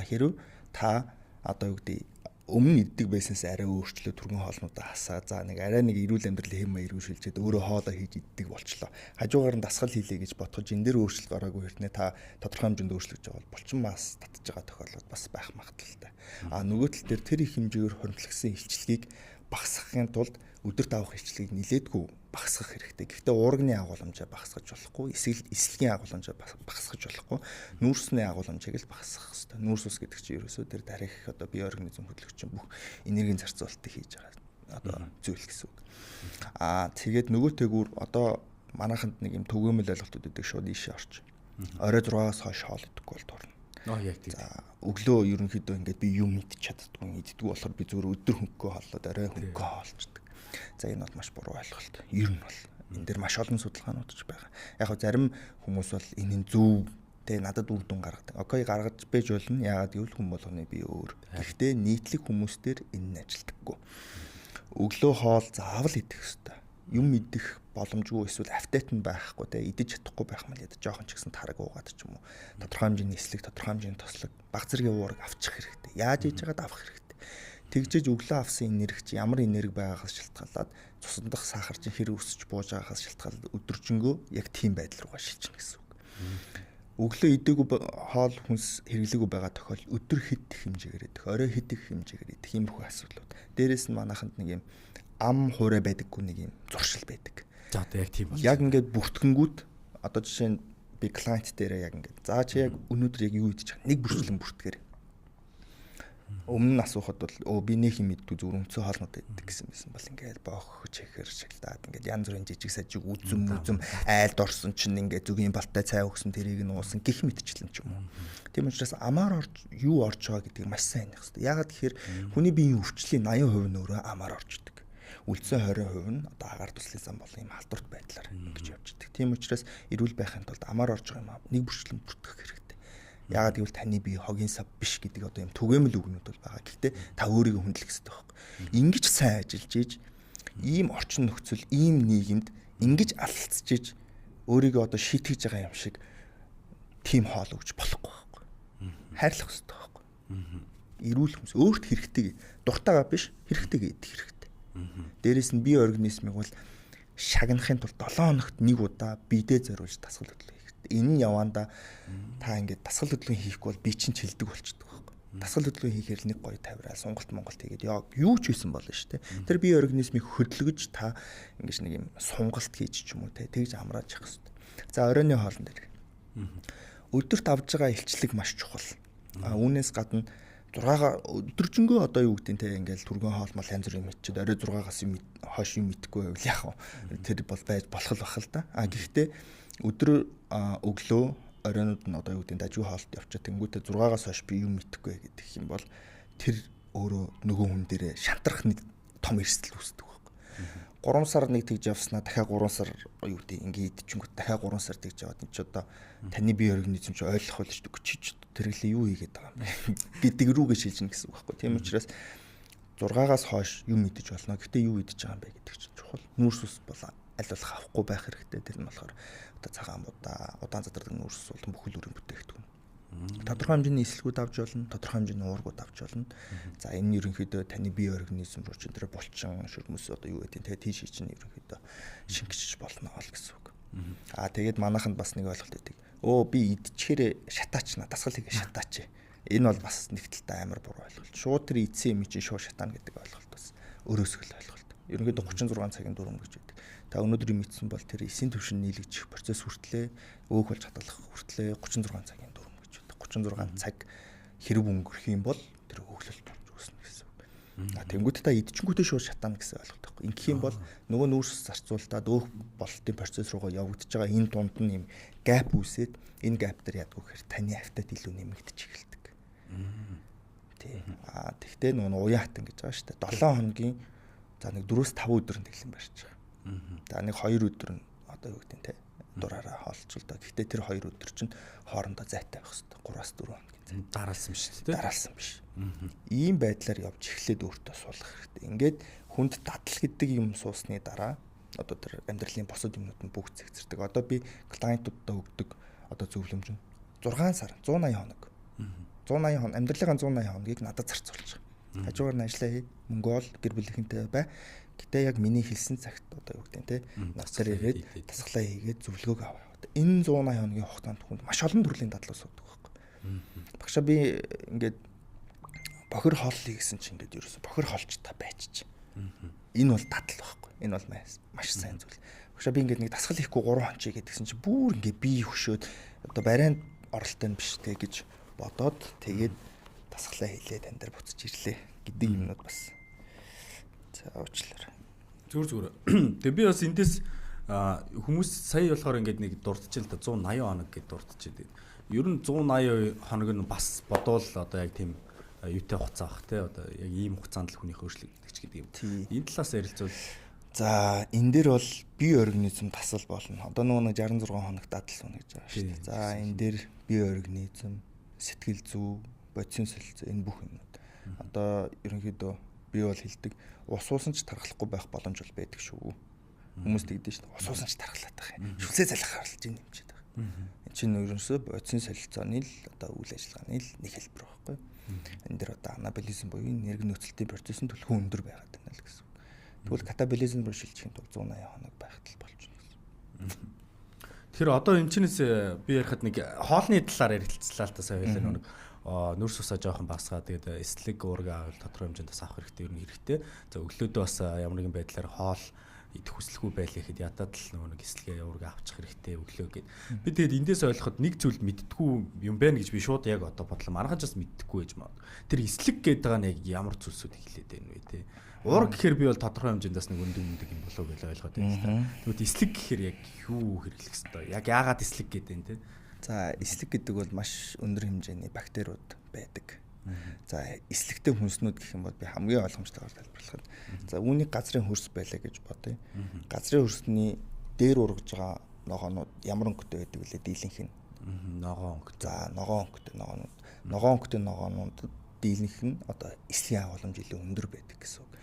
Хэрв та одоо юу гэдэг өмнө иддэг байснаас арай өөрчлөө түргэн хоолнуудаа хасаа. За нэг арай нэг эрүүл амьдралын хэм маяг ирүүлшилжээд өөрөө хоолоо хийж иддэг болчлоо. Хажуугаар нь дасгал хийлээ гэж бодхож энэ дээр өөрчлөлт гараагүй хэрнээ та тодорхой хэмжээнд өөрчлөж байгаа бол булчин мас татж байгаа тохиолдол бас байх магадлалтай. Нөгөө тал дээр тэр их хэмжээгээр хоригдсан илчлэгийг багасгахын тулд өдөрт авах илчлэгийг нилээдгүй багасгах хэрэгтэй. Гэхдээ уурганы агуулмжаа багасгаж болохгүй, эслэгийн агуулмжаа багасгаж болохгүй, нүүрсний агуулмжааг л багасгах хэрэгтэй. Нүүрс ус гэдэг чинь ерөөсөө тэр тарих одоо бие организм хөдөлгөгч бүх энергийн зарцуулалтыг хийж байгаа одоо зүйл гэсэн үг. Тэгээд нөгөөтэйгүр одоо манайханд нэг юм түгээмэл ойлголтууд өгдөг шууд ийшээ орч. Орой 6-аас хойш хоол идэхгүй бол дурна. Яг тийм. Өглөө ерөнхийдөө ингээд би юм идэж чаддгүй иддэг болохоор би зүгээр өдөр хөнгөө хооллоод орой хөнгөө хоолчдаг. За энэ бол маш буруу ойлголт. Ер нь бол энэ дээр маш олон судалгаанууд ч байгаа. Яг хөө зарим хүмүүс бол энэний зөв тэ надад үр дүн гаргадаг. Окей гаргаж байж болно. Яагаад гэвэл хүн болгоны бие өөр. Гэхдээ нийтлэг хүмүүстээр энэ нь ажилдаггүй. Өглөө хоол заавал идэх ёстой. Юм идэх боломжгүй эсвэл аппетит нь байхгүй те идэж чадахгүй байх мал яда жоохон ч гэсэн тараг уугаад ч юм уу тодорхой хэмжээний эслэг тодорхой хэмжээний тослог баг зэргийн уураг авчих хэрэгтэй. Яаж хийж байгаад авах хэрэгтэй. Тэгжээж өглөө авсан энерги чи ямар энерги байгаагаас шалтгаалаад цусндах сахар чинь хэр өсөж бууж байгаагаас шалтгаалаад өдөржингөө яг тийм байдал руугаа шилжинэ гэсэн үг. Өглөө идээгүй хоол хүнс хэрэглээгүй байгаа тохиол өдөр хэд их хэмжээгээр идэх, орой хэд их хэмжээгээр идэх иймэрхүү асуудлууд. Дээрээс нь манайханд нэг юм ам хуурай байдаггүй нэг юм зуршил байдаг. За одоо яг тийм байна. Яг ингээд бүртгэнгүүд одоо жишээ нь би клиент дээрээ яг ингээд за чи яг өнөөдөр яг юу хийж байгаа нэг бүрчлэн бүртгэр. Өмнө нь асуухад бол би нэг юм мэддүү зүгээр өнцөө хоолнууд байдаг гэсэн байсан бол ингээд боох чехэр шагтаад ингээд янз бүрийн жижиг сажиг үзэм айлд орсон чинь ингээд зүгийн балтай цай өгсөн тэрийг нь уусан гих мэдчихлэн ч юм уу. Тийм учраас амаар юу орж байгаа гэдгийг маш сайн ойлгох хэрэгтэй. Ягаад гэхээр хүний биеийн өвчлөлийн 80% нь өөрөө амаар орждог. Үлдсэн 20% нь одоо агаар туслын зам болон юм халдварт байдлаар ингэж явж байгаа. Тийм учраас эрүүл байхын тулд амаар орж байгаа юм нэг бүрчлэн бүртгэх хэрэгтэй. Яагаад гэвэл таны бие хогийн сав биш гэдэг одоо юм түгээмэл үгнүүд бол байгаа. Гэхдээ та өөрийгөө хүндлэх хэрэгтэй байхгүй. Ингэж сайн ажиллаж ийж ийм орчин нөхцөл, ийм нийгэмд ингэж алцж ийж өөрийгөө одоо шийтгэж байгаа юм шиг тийм хоол өгч болохгүй байхгүй. Хайрлах хэрэгтэй байхгүй. Эрүүл хүмүүс өөрт хэрэгтэй, дуртайгаа биш, хэрэгтэй гэдэг хэрэгтэй. Дээрээс нь бие организмыг бол шагнахын тулд 7 хоногт нэг удаа биедээ зориулж дасгал хөдлөх. Энэ нь яванда та ингээд дасгал хөдлөм хийхгүй бол би чинь чилдэг болчихдог байхгүй. Дасгал хөдлөм хийхээр нэг гоё тавираа сонголт монголт хийгээд юу ч хийсэн болно шүү дээ. Тэр бие организмыг хөдөлгөж та ингэж нэг юм сонголт хийж ч юм уу тэгж амрааж явах хэрэгтэй. За оройн хоолн дээр. Өдөрт авж байгаа илчлэг маш чухал. Үүнээс гадна 6-аар өдөржингөө одоо юу гэдэг те ингээл түргэн хоол мал янз бүрийн мэдчихэд орой 6-аас юм хойш юм мэдхгүй байвал яах вэ? Тэр бол байж болох л бах л да. Гэхдээ өдөр өглөө оройнууд нь одоо юу гэдэг дажгүй хоолт явчаа тэнгуүтэ 6-аас хойш би юм мэдхгүй гэдэг юм бол тэр өөрөө нөгөө хүн дээрээ шантрах нэг том эрсдэл үүсдэг байхгүй. 3 сар нэг тэгж явснаа дахиад 3 сар юу гэдэг ингээд идчихэнгүүт дахиад 3 сар тэгж яваад энэ ч одоо таны бие организм чи ойлгох болж шүү дээ. Тэрглээ юу хийгээд байгаа юм бэ гэдэг рүүгээ шилжинэ гэсэн үг байхгүй. Тийм учраас 6-аас хойш юм мэдэж болно. Гэхдээ юу идэж байгаа юм бэ гэдэг чинь чухал. Нүүрс ус бол аль болох авахгүй байх хэрэгтэй. Тэр нь болохоор одоо цагаан будаа, удаан задардаг нүүрс ус болон бүхэл бүрийн бүтээгдэхүүн. Тодорхой хэмжээний эслэгүүд авч болно, тодорхой хэмжээний уургууд авч болно. За энэ нь ерөнхийдөө таны бие организм руу чинь тэр булчин, шүрмэс одоо юу гэдэг тэгээ тийш чинь ерөнхийдөө шингэжиж болно л гэсэн үг. Тэгээд манайханд бас нэг ойлголт өгдөг. Би идчихээрээ шатаачна, дасгал хийгээ шатаач. Энэ бол бас нэгдэлтэй амар буруу ойлголт. Шууд тэр идсэн юм чинь шууд шатаана гэдэг ойлголт бас өрөөсгөл ойлголт. Ерөнхийдөө 36 цагийн дүрм гэж байдаг. Та өнөөдөр юм идсэн бол тэр эсийн төвшин нийлэгдэх процесс хүртлээ өөх болж хадгалах хүртлээ 36 цагийн дүрм гэж байдаг. 36 цаг хэрэг өнгөрөх юм бол тэр өөхлөлт болж үүснэ гэсэн үг. Тэнгүүт та идчихгүйтэй шууд шатаана гэсэн ойлголт байхгүй. Ингэх юм бол нөгөө нүүрс зарцуултаад өөх болтын процесс руугаа явагдаж байгаа энэ дунд нь юм гэп үүсээд энэ гэп дээр ядгүй гэхээр таны автад илүү нэмэгдэж эхэлдэг. Тэгтээ нөгөө уян хатан гэж байгаа шүү дээ. 7 хоногийн за нэг 4-5 өдөр нь тэглэн барьж байгаа. За нэг 2 өдөр нь одоо юу гэдэг те дураараа хоолцвол да. Гэхдээ тэр 2 өдөр чинь хоорондоо зайтай байх хэрэгтэй. 3-4 хоногийн зай. Дараалсан биш үү? Дараалсан биш. Ийм байдлаар явж эхлээд өөртөө суулгах хэрэгтэй. Ингээд хүнд дадал гэдэг юм суусны дараа одоо тэр амьдралын босод юмнууд нь бүгд зэгцэрдэг. Одоо би клиентуудад өгдөг одоо зөвлөмж нь 6 сар 180 хоног. 180 хоног амьдралынхаа 180 хоногийг надад зарцуулж байгаа. Хажуугаар нь ажиллаа хий, мөнгө ол, гэр бүлийнхэнтэй бай. Гэтэ яг миний хэлсэн цагт одоо юу гэдэг те насаар ирээд тасглаа хийгээд зөвлөгөөг аваа. Энэ 180 хоногийн хугацаанд хүнд маш олон төрлийн дадлал суудаг байхгүй. Багшаа би ингээд бохир хооллоо гэсэн чинь ингээд ерөөсө бохир хоолч та байчиж. Энэ бол дадал байхгүй. Энэ бол маш сайн зүйл. Багшаа би ингээд нэг дасгал хийхгүй 3 хон чи гэдгсэн чинь бүр ингээд бие хөшөөд одоо барайнд оролттой биш те гэж бодоод тэгээд дасглаа хийлээ тань дээр буцаж ирлээ гэдэг юмнууд бас уучлаарай. Зүгээр. Тэгээ би бас эндээс хүмүүс сая болохоор ингээд нэг дурдчихэл та 180 хоног гэж дурдчихэд. Ер нь 180 хоног нь бас бодвол одоо яг тийм юутай хугацаа бах те одоо яг ийм хугацаанд л хүний хөршлөгддөг ч гэдэг юм. Энэ талаас ярилцвал за энэ дээр бол бие организм тасал болно. Одоо нөгөө 66 хоног дадал суна гэж байгаа шүү дээ. За энэ дээр бие организм, сэтгэл зүй, бодисын солилцоо энэ бүх юмнууд. Одоо ерөнхийдөө би бол хэлдэг ус уусан ч тархлахгүй байх боломж бол байдаг шүү. Хүмүүс тэгдэж шүү. Ус уусан ч тархлаад байх юм. Шүлсээ залхах харалж юм чийд байгаа. Энэ чинь ерөнхийдөө бодисын солилцооны л одоо үйл ажиллагааны л нэг хэлбэр байхгүй. Энэ дээр одоо анаболизм буюу нэрг нөөцлөлтийн процессын төлхөө өндөр байгаад байна л гэсэн. Тэгвэл катаболизм руу шилжихийн тулд 180 хоног байхтал болж байна гэсэн. Тэгэхээр одоо энэ чинээс би ярихад нэг хоолны талаар ярилцлаа л та сая хэлээ нэг нүүрс усаа жоохон басгаа тэгээд эслэг уурга авал тодорхой хэмжээнд бас авах хэрэгтэй ер нь хэрэгтэй. За өглөөдөө бас ямар нэгэн байдлаар хоол идэх хүсэлгүй байлаа гэхэд ядаад л нөгөө нэг эслэгээ уурга авчих хэрэгтэй өглөө гэд. Би тэгээд эндээс ойлгоход нэг зүйл мэдтгүү юм байна гэж би шууд яг одоо бодлоо. Маргаан ч бас мэдтгүү гэж маа. Тэр эслэг гэдэг байгаа нь яг ямар зүйлсүүд хэлээд байна вэ те. Уурга гэхээр би бол тодорхой хэмжээнд бас нэг өндөг юм болов гэж ойлгоод байна л та. Тэгвэл эслэг гэхээр яг юу хэрэглэх хэвээр. Яг яагаад эслэг гэдэг юм те. За эслэг гэдэг бол маш өндөр хэмжээний бактериуд байдаг. За эслэгтэй хүнснүүд гэх юм бол би хамгийн ойлгомжтойгоор тайлбарлахад за үүний газрын хөрс байлаа гэж бодъё. Газрын хөрсний дээр ургаж байгаа ногоонууд ямар өнгөтэй байдаг вэ? Дийлэнх нь. Ногоон өнгө. За ногоон өнгөтэй ногоонууд. Ногоон өнгөтэй ногоонууд дийлэнх нь одоо эслийн агуулмж илүү өндөр байдаг гэсэн үг.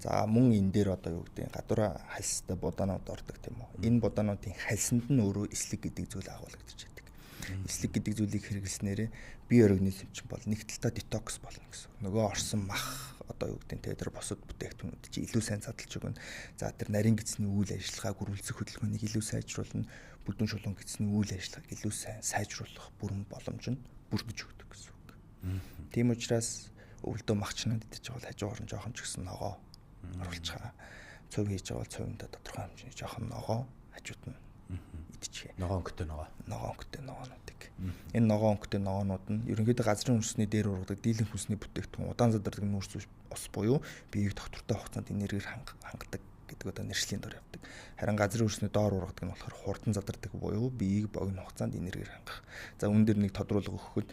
За мөн энэ дээр одоо юу гэдэг гадуур хальстай будаанууд ордог тийм үү? Энэ будаануудын хальсанд нь өөрөө эслэг гэдэг зүйл агуулгадж байдаг. Эслэг гэдэг зүйлийг хэрэглэснээр бие организм чинь бол нэг талдаа детокс болно гэсэн. Нөгөө орсон мах одоо юу гэдэг нь тэр босод бүтээгдэхүүнүүд чинь илүү сайн задлж өгнө. За тэр нарийн гидсний үйл ажиллагааг үргэлжлэх хөдөлгөөнийг илүү сайжруулна. Бүдүүн шулуун гидсний үйл ажиллагааг илүү сайн сайжруулах бүрэн боломж нь бүрдэж өгдөг гэсэн үг. Тийм учраас өвөлдөө махчнууд идэж байгаа бол хажуугаар нь жоохон ч гэсэн ногоо оруулж байгаа. Цөв хийж байгаа бол цовиндаа тодорхой хэмжээний жоохон ногоо хажууд нь идчихээ. Ногоон өнгөтэй ногоо. Ногоон өнгөтэй ногоонуудыг. Энэ ногоон өнгөтэй ногоонууд нь ерөнхийдөө газрын хөрсний дээр ургадаг дийлэнх хүнсний бүтээгдэхүүн удаан задардаг нүүрс ус буюу биеийг доктортой хугацаанд энергиэр хангадаг гэдэг одоо нэршлийн дор явдаг. Харин газрын хөрсний доор ургадаг нь болохоор хурдан задардаг буюу биеийг богино хугацаанд энергиэр хангах. За үүн дээр нэг тодруулга өгөхөд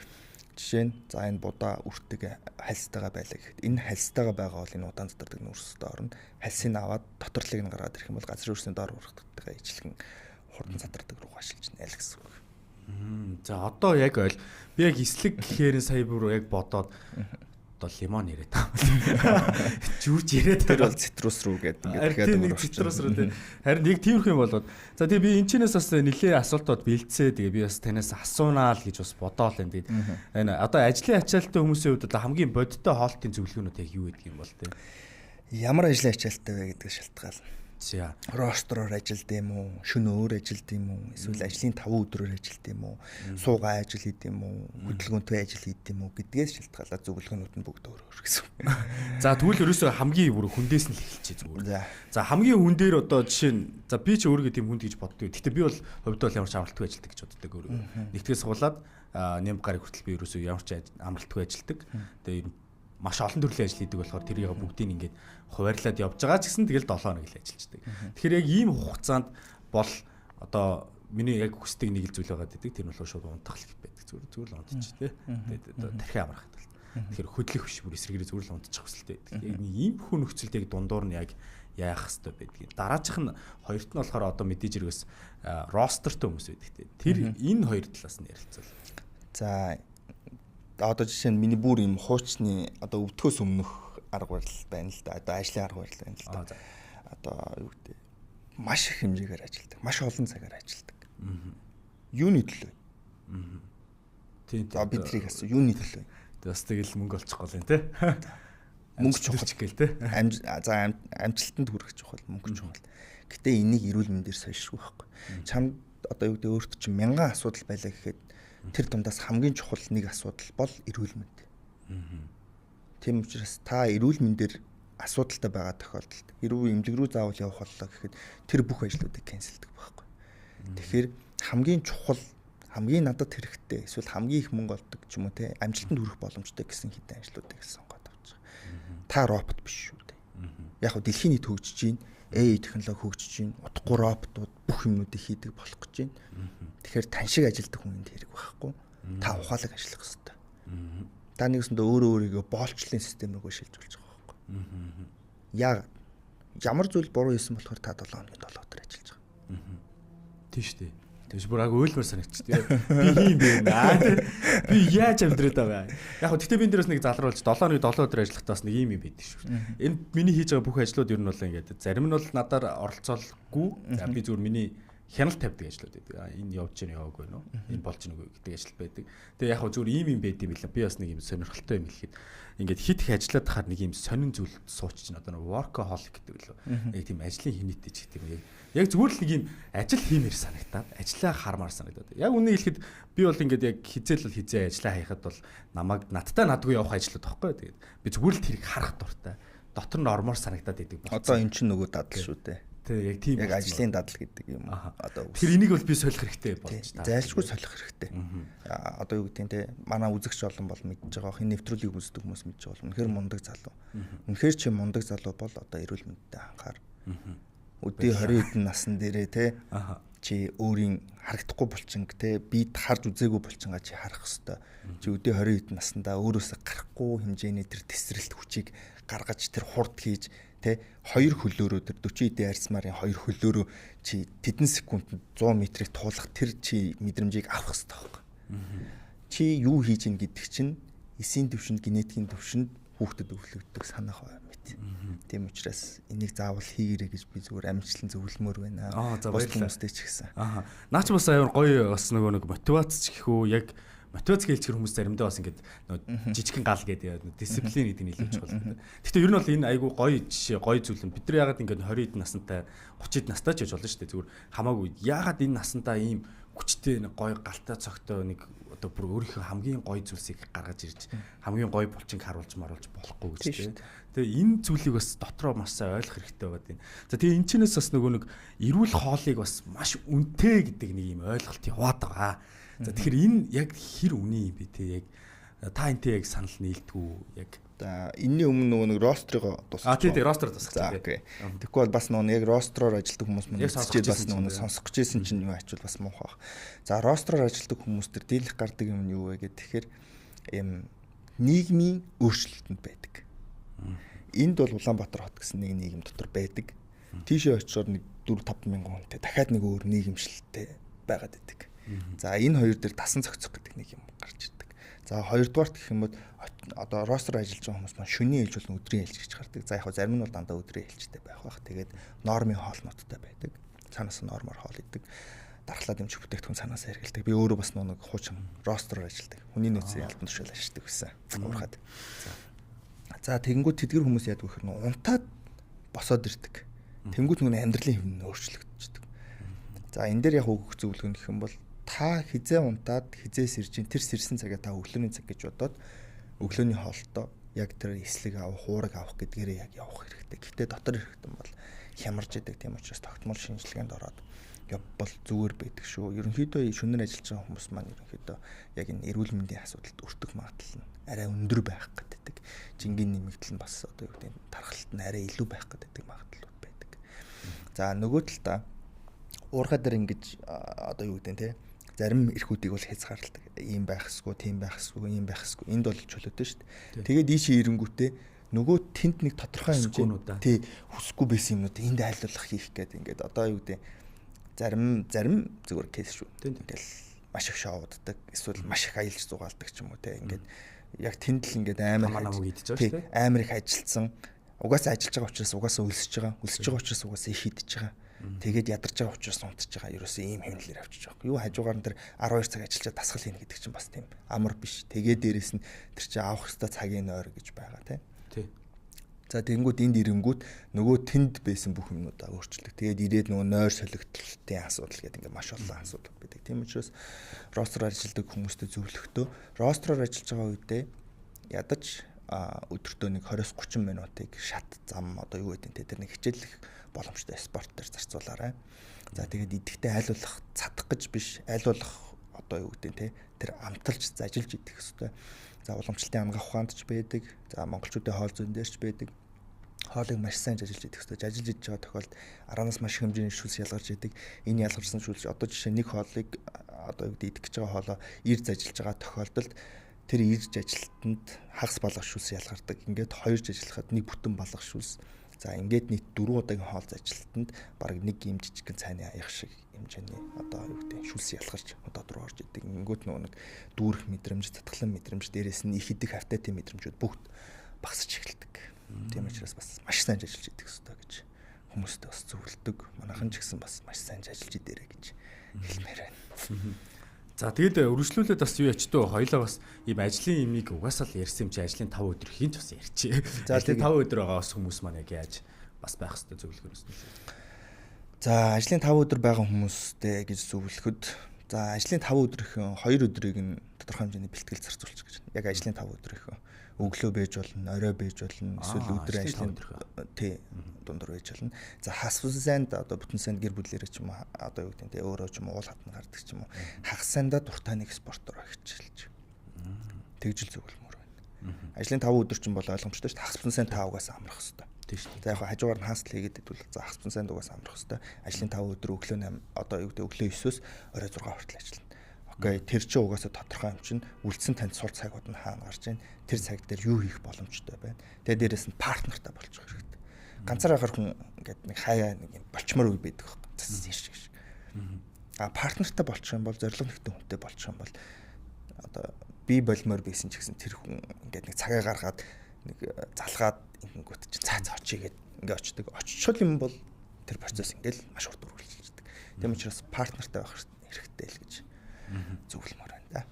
жишээ нь за энэ будаа үртэг хальстайгаа байлаа гэхэд энэ хальстайгаа байгаа бол энэ удаан задардаг нүүрс доор нь хальсыг аваад доторлыг нь гаргаад ирэх юм бол газрын хөрсний доор ургадагтай ижилхэн хурдан задардаг руу гашилж нэ л гэсэн үг. За одоо яг ойл би яг эслэг гэхээр сая бүр яг бодоод одоо лимон яриад байгаа. Жүүж яриад тэр бол цитрус руу гэдэг ингээд нэг цитрус руу тийм. Харин нэг тиймэрхүү юм болоод за тэгээ би энэ чинээс бас нэлээ асуултууд бэлдсээ тэгээ би бас танаас асуунаа л гэж бас бодоол энэ тэгээд энэ одоо ажлын ачаалттай хүмүүсийн хувьд одоо хамгийн бодиттой хоолтын зөвлөгөөнүүд яг юу гэдэг юм бол тийм. Ямар ажлын ачаалттай вэ гэдэг шалтгаална. За ростороор ажилд юм уу, шөнөөр ажилд юм уу, эсвэл ажлын 5 өдрөөр ажилд юм уу, суугаа ажил хийд юм уу, хөдөлгөөнтэй ажил хийд юм уу гэдгээс шалтгаалаад зөвлөгөөнүүд нь бүгд өөр өөр гэсэн. За тэгвэл ерөөсөө хамгийн бүр хүндээс нь л эхэлчихэ зүгээр. За хамгийн хүн дээр одоо жишээ нь за би ч өөрийгөө тийм хүнд гэж боддог. Гэхдээ би бол хувьдаа л ямар ч амралтгүй ажилдаг гэж боддог өөрийгөө. Нэгтгэс суулаад ням гарыг хүртэл би ерөөсөө ямар ч амралтгүй ажилдаг. Тэгээ маш олон төрлийн ажил хийдэг болохоор тэрийг бүгдийг ингээд хуваарлаад явж байгаа ч гэсэн тэгэл 7 хоног л ажиллаждаг. Тэгэхээр яг ийм хугацаанд бол одоо миний яг хүсдэг нэг л зүйл байгаа гэдэг. Тэр нь болохоор шууд унтах л байдаг. Зүгээр л унтчих тий. Тэгээд тархи амрах гэдэг. Тэгэхээр хөдлөх биш бүр эсрэгээр зүгээр л унтчих хүсэлтэй байдаг. Яг нэг ийм хүн нөхцөлтэй дундуур нь яг яах хэвээр байдаг. Дараачих нь хоёрт нь болохоор одоо мэдээж хэрэгс ростертэй хүмүүс байдаг тий. Тэр энэ хоёр талаас нь ярилцвал. За одоо жишээ нь миний бүр юм хуучны одоо өвдөхөөс өмнөх арга барил байна л да. Одоо ажлын арга барил байна л да. Одоо юу гэдэг маш их хэмжээгээр ажилладаг. Маш олон цагаар ажилладаг. Юуны төлөө? Тийм. За бидрийг асуу. Юуны төлөө? Бас тэгэл мөнгө олчихгүй л юм те. Мөнгө чухал гээл те. За амжилтанд хүрэх чухал, мөнгө чухал. Гэтэ энийг эрүүл мэндээр сольшгүй байхгүй. Чамд одоо юу гэдэг өөртөө чинь мянган асуудал байлаа гэхэд тэр дундаас хамгийн чухал нэг асуудал бол эрүүл мэнд. Тийм учраас та эрүүл мэндээр асуудалтай байгаа тохиолдолд эрүүл эмнэлэг рүү заавал явах боллоо гэхэд тэр бүх ажлуудыг канселдаг байхгүй. Тэгэхээр хамгийн чухал, хамгийн надад хэрэгтэй, эсвэл хамгийн их мөнгө олдог ч юм уу те амжилтанд хүрэх боломжтой гэсэн хэдэн ажлуудыг сонгоод авч байгаа. Та робот биш шүү дээ. Яг хөө дэлхийн нийт хөгжиж байна. AI технологи хөгжиж байна. Утгагүй роботууд бүх юмнуудыг хийдэг болох гэж байна. Тэгэхээр тань шиг ажилддаг хүн энд хэрэг байхгүй. Та ухаалаг ажиллах хэрэгтэй. Та нэгсэндээ өөрөө өөрийгөө боолчлын систем рүү шилжүүлж байгаа байхгүй. Яг ямар зүйл буруу хийсэн болохоор та 7 хоногийн 7 өдөр ажиллаж байгаа. Тийм шүү дээ. Тэгвч бүр аг өөлмөр санагдчих тийм. Би хийм бэ. Би яаж амьдраад байгаа. Яг хөө тэгтээ би энэ дээрээс нэг залруулж 7 хоногийн 7 өдөр ажиллахдаа бас нэг юм байдаг шүү. Энэ миний хийж байгаа бүх ажлууд ер нь бол ингээд зарим нь бол надаар оролцоолгүй. За би зүгээр миний хяналт тавьдаг ажлууд байдаг. Энэ явж гэнэ яваагүй нөө. Энэ болж гэнэ гэдэг ажил байдаг. Тэгээ яг хөө зүгээр ийм байд юм билээ. Би бас нэг юм сонирхолтой юм хэлэхэд ингээд хит их ажиллаад хахаар нэг юм сонин зүйл сууччихна. Одоо нэг workaholic гэдэг лөө. Яг тийм ажлын хинэттэй ч гэдэг юм. Яг зүгээр л нэг юм ажил хиймээр санагтаад ажлаа хармаар санагдаад. Яг үнийг хэлэхэд би бол ингээд яг хизээл бол хизээ ажлаа хаяхад бол намайг надтай надгүй явах ажлууд байхгүй. Тэгээд би зүгээр л тэрийг харах дуртай. Дотор нь ормоор санагдаад идэг. Одоо эн чинь нөгөө дадал шүү дээ. Тэг яг тийм. Яг ажлын дадал гэдэг юм. Одоо тэр энийг бол би солих хэрэгтэй болж байна. Зайлшгүй солих хэрэгтэй. Одоо юу гэдэг нь те манай үзэгч олон бол мэдж байгаа. Хин нэвтрүүлгийг үздэг хүмүүс мэдж байгаа. Үнэхээр мундаг залуу. Үнэхээр чи мундаг залуу бол одоо эрүүл мэндэд анхаар. Өдөө 20 хэдэн насн дээрээ те чи өөрийн харагдахгүй булчинг те бид харж үзээгүй булчингаа чи харах хэвээр. Чи өдөө 20 хэдэн наснда өөрөөсөө гарахгүй хэмжээний тэр тесрэлт хүчийг гаргаж тэр хурд хийж тэ хоёр хөлөөрөө тэр 40 эдийн арьсмарын хоёр хөлөөрөө чи тэдэн секундэд 100 метрийг туулах тэр чи мэдрэмжийг авах хэрэгтэй байхгүй. Чи юу хийж ийн гэдэг чинь эсийн төвшөнд генетикийн төвшөнд хүүхдэд өглөгддөг санаах бай мэт. Тийм учраас энийг заавал хийгэрэй гэж би зүгээр амжилтлан зөвлөмөр байна. Бос хүмүүстэй ч гэсэн. Наач бас аяар гоё бас нөгөө нэг мотивац ч гэх үү яг мотивац гэлчгэр хүмүүс заримдаа бас ингээд жижигхэн гал гэдэг дисциплин гэдэг нь илүү чухал. Гэхдээ ер нь бол энэ айгүй гоё жишээ, гоё зүйл юм. Бид нар яагаад ингээд 20 хэд насантай 30 хэд настай ч гэж болно шүү дээ. Зүгээр хамаагүй яагаад энэ насандаа ийм хүчтэй нэг гоё галтай цогтой нэг одоо бүр өөрийнхөө хамгийн гоё зүйлсийг гаргаж ирж хамгийн гоё булчинг харуулж маруулж болохгүй гэж тийм. Тэгээ энэ зүйлийг бас дотроо маш сайн ойлгох хэрэгтэй байгаад байна. За тэгээ энэ чинээс бас нөгөө нэг эрүүл хоолыг бас маш үнэтэй гэдэг нэг юм ойлголт яваад байгаа. За тэгэхээр энэ яг хэр үний юм бэ те яг та энтэй яг санал нийлдэггүй яг энэний өмнө нөгөө ростроо дуусгах. Тийм ростер дуусгах. Тэгэхгүй бол бас нөгөө яг ростроор ажилладаг хүмүүс мань үзчихээд бас нөгөө сонсох гэжсэн чинь юу ачвал бас муухай. За ростроор ажилладаг хүмүүс төр дийлэх гардаг юм нь юу вэ гэхээр тэгэхээр юм нийгмийн өөрчлөлтөнд байдаг. Энд бол Улаанбаатар хот гэсэн нэг нийгэм дотор байдаг. Тийшээ очиод нэг 4-5 мянган хүнтэй дахиад нэг өөр нийгэмшилтэй байгаад байдаг. За энэ хоёр дээр дасан цогцох гэдэг нэг юм гарч ирдэг. За хоёрдугаарт гэх юм бол одоо ростер ажиллаж байгаа хүмүүс маань шөнийн ээлж бол өдрийн ээлж гэж гардаг. За яг зарим нь бол дандаа өдрийн ээлжтэй байх бах. Тэгээд нормын хоолноттой байдаг. Цаанаас нь нормоор хоол идэг. Дархлаа дэмжих бүтээгдэхүүн цаанаас хэрэгэлдэг. Би өөрөө бас нэг хуучин ростероор ажилладаг. Хүний нөөцийн албан тушаал ажилладаг гэсэн. Уурхад. За тэгэнгүүт тэдгэр хүмүүс яадаг вэ гэхээр унтаад босоод ирдэг. Тэнгүүт нөгөө амьдралын хэв нь өөрчлөгддөг. За энэ дээр яг өгөх зөвлөгөө гэх юм бол та хизээ унтаад хизээ сэрж тэр сэрсэн цагаа та өглөөний цаг гэж бодоод өглөөний хоолтоо яг тэр эслэг авах, хуураг авах гэдгээрээ яг явах хэрэгтэй. Гэхдээ дотор хэрэгтэн бол хямарж идэг. Тийм учраас тогтмол шинжилгээнд ороод явбал зүгээр байдаг шүү. Ерөнхийдөө шөнөөр ажиллаж байгаа хүмүүс маань ерөнхийдөө яг энэ эрүүл мэндийн асуудалд өртөх магадлал нь арай өндөр байх гэдэг. Жингийн нэмэгдэл нь бас одоо юу гэдэг тархалт нь арай илүү байх гэдэг магадлал байдаг. За нөгөө талдаа уурхай дээр ингэж одоо юу гэдэг те зарим эрхүүдийг бол хязгаарладаг. Ийм байх хэсгүй, тийм байх хэсгүй, ийм байх хэсгүй. Энд бол чөлөөтэй шүү дээ. Тэгээд ийшээ ирэнгүүтээ нөгөө тэнд нэг тодорхой хэмжээнд тий хүсэхгүй байсан юмнууд энд айлуулах хийх гэдэг ингээд одоо юу гэдэг зарим зүгээр кейс шүү. Ингээл маш их шоуддаг, эсвэл маш их аялж зугаалдаг ч юм уу те ингээд яг тэнд л ингээд амар амар их ажилдсан. Угаасаа ажиллаж байгаа учраас угаасаа өлсөж байгаа учраас угаасаа их идэж байгаа. Тэгээд ядарч байгаа учраас унтж байгаа. Ерөөсөө ийм хэмнэлээр авчиж байгаа. Юу хажуугаар нь тэр 12 цаг ажиллаж тасгал хийнэ гэдэг чинь бас тийм амар биш. Тэгээд дээрэс нь тэр чинь авах хэвээр цагийн ойр гэж байгаа тийм. За тэгэнгүүт энд ирэнгүүт нөгөө тэнд байсан бүх юмнуудаа өөрчлөлт. Тэгээд ирээд нөгөө нойр солигдолтын асуудал гэдэг ингээд маш олон асуудал байдаг. Тийм учраас ростроор ажилладаг хүмүүстэй зөвлөхдөө ростроор ажиллаж байгаа үедээ ядаж өдөртөө нэг 20-30 минутыг шат зам одоо юу гэдэг нь тэр нэг хичээлэх боломжтой спорт төр зарцуулаарай. За тэгээд идэхтэй айлуулах цадах гэж биш, айлуулах одоо юу гэдэг нь тэр амталж зажилж идэх хэрэгтэй. За уламжлалтын амгаах ухаанд ч байдаг. За монголчуудын хоол зүйн дээр ч байдаг. Хоолыг маш сайн зажилж идэх хэрэгтэй. Зажилж идэж байгаа тохиолдолд араанаас маш их хэмжээний шүлс ялгарч идэг. Энэ ялгарсан шүлс одоо жишээ нэг хоолыг одоо юу гэдэг идэх гэж байгаа хоолоо ирж зажилж байгаа тохиолдолд тэр ирж ажилтанд хагас балгах шүлс ялгардаг. Ингээд хоёрж ажиллахад нэг бүтэн балгах шүлс. За ингээд нийт 4 удаагийн хоол зажилтанд баг нэг юм жижигхэн цайны аяг шиг хэмжээний одоо юу гэдэг шүлс ялгарч одоо руу орж идэг. Ингээд нөгөө нэг дүүрэх мэдрэмж, татгалан мэдрэмж, дээрээс нь их идэх автотын мэдрэмжүүд бүгд багасч эхэлдэг. Тийм учраас бас маш сайн ажиллаж идэх хэрэгтэй гэж хүмүүстээ бас зөвлөдөг. Манайхан ч гэсэн бас маш сайн ажиллаж идээрэй гэж хэлмээр байна. За тэгэд өргөжлүүлээд бас юу ячдөө хоёлаа бас ийм ажлын юмыг угаасаа л ярьсан юм чи ажлын 5 өдөр хин ч бас ярьчих. За ажлын 5 өдөр байгаа бас хүмүүс маань яг яаж бас байх хэрэгтэй зөвлөгөөнөөс нь. За ажлын 5 өдөр байгаа хүмүүстэй гэж зөвлөхөд за ажлын 5 өдрийнх 2 өдрийг нь тодорхой хэмжээний бэлтгэл зарцуулчих гэж. Яг ажлын 5 өдрийнх Өглөө байж болно, орой байж болно, эсвэл өдөр ажлын тий дундуур байж болно. За хас санд одоо бүтэн санд гэр бүлээрээ ч юм уу одоо юу гэдэг нь өөрөө ч юм уу уул хатна гардаг ч юм уу хагас сандаа дуртай нэг спортороо хичээлж. Тэгжил зөвлөмөр байна. Ажлын 5 өдөр ч юм бол ойлгомжтой шүү дээ. Хагас бүтэн санд 5-аас амрах хэрэгтэй. Тийм шүү. За яг хажуугаар нь хаасл хийгээд идвэл за хагас бүтэн санд 5-аас амрах хэрэгтэй. Ажлын 5 өдөр өглөө 8 одоо юу гэдэг өглөө 9-өөс орой 6 хүртэл ажиллана. Окей, тэр чинь угаасаа тодорхой юм чинь үлдсэн танд сул цагууд нь хаана гарч ийн тэр цаг дээр юу хийх боломжтой байна. Тэгээ дээрэс нь партнертай болж байгаа хэрэгтэй. Ганцаараа харах хүн ингээд нэг хаяа нэг юм болчмоор үе байдаг байхгүй. Цэс шиг шиг. Партнертай болчих юм бол зориг нэгтэй хүнтэй болчих юм бол одоо би болмоор байсан ч гэсэн тэр хүн ингээд нэг цагаа гаргаад нэг залгаад ингэнгүүт чинь цаац очигээд ингээд очдөг. Оччихвол юм бол тэр процесс ингээд маш урт үргэлжилдэг. Тийм учраас партнертай байх хэрэгтэй л гэж зөвлөмөр байна да.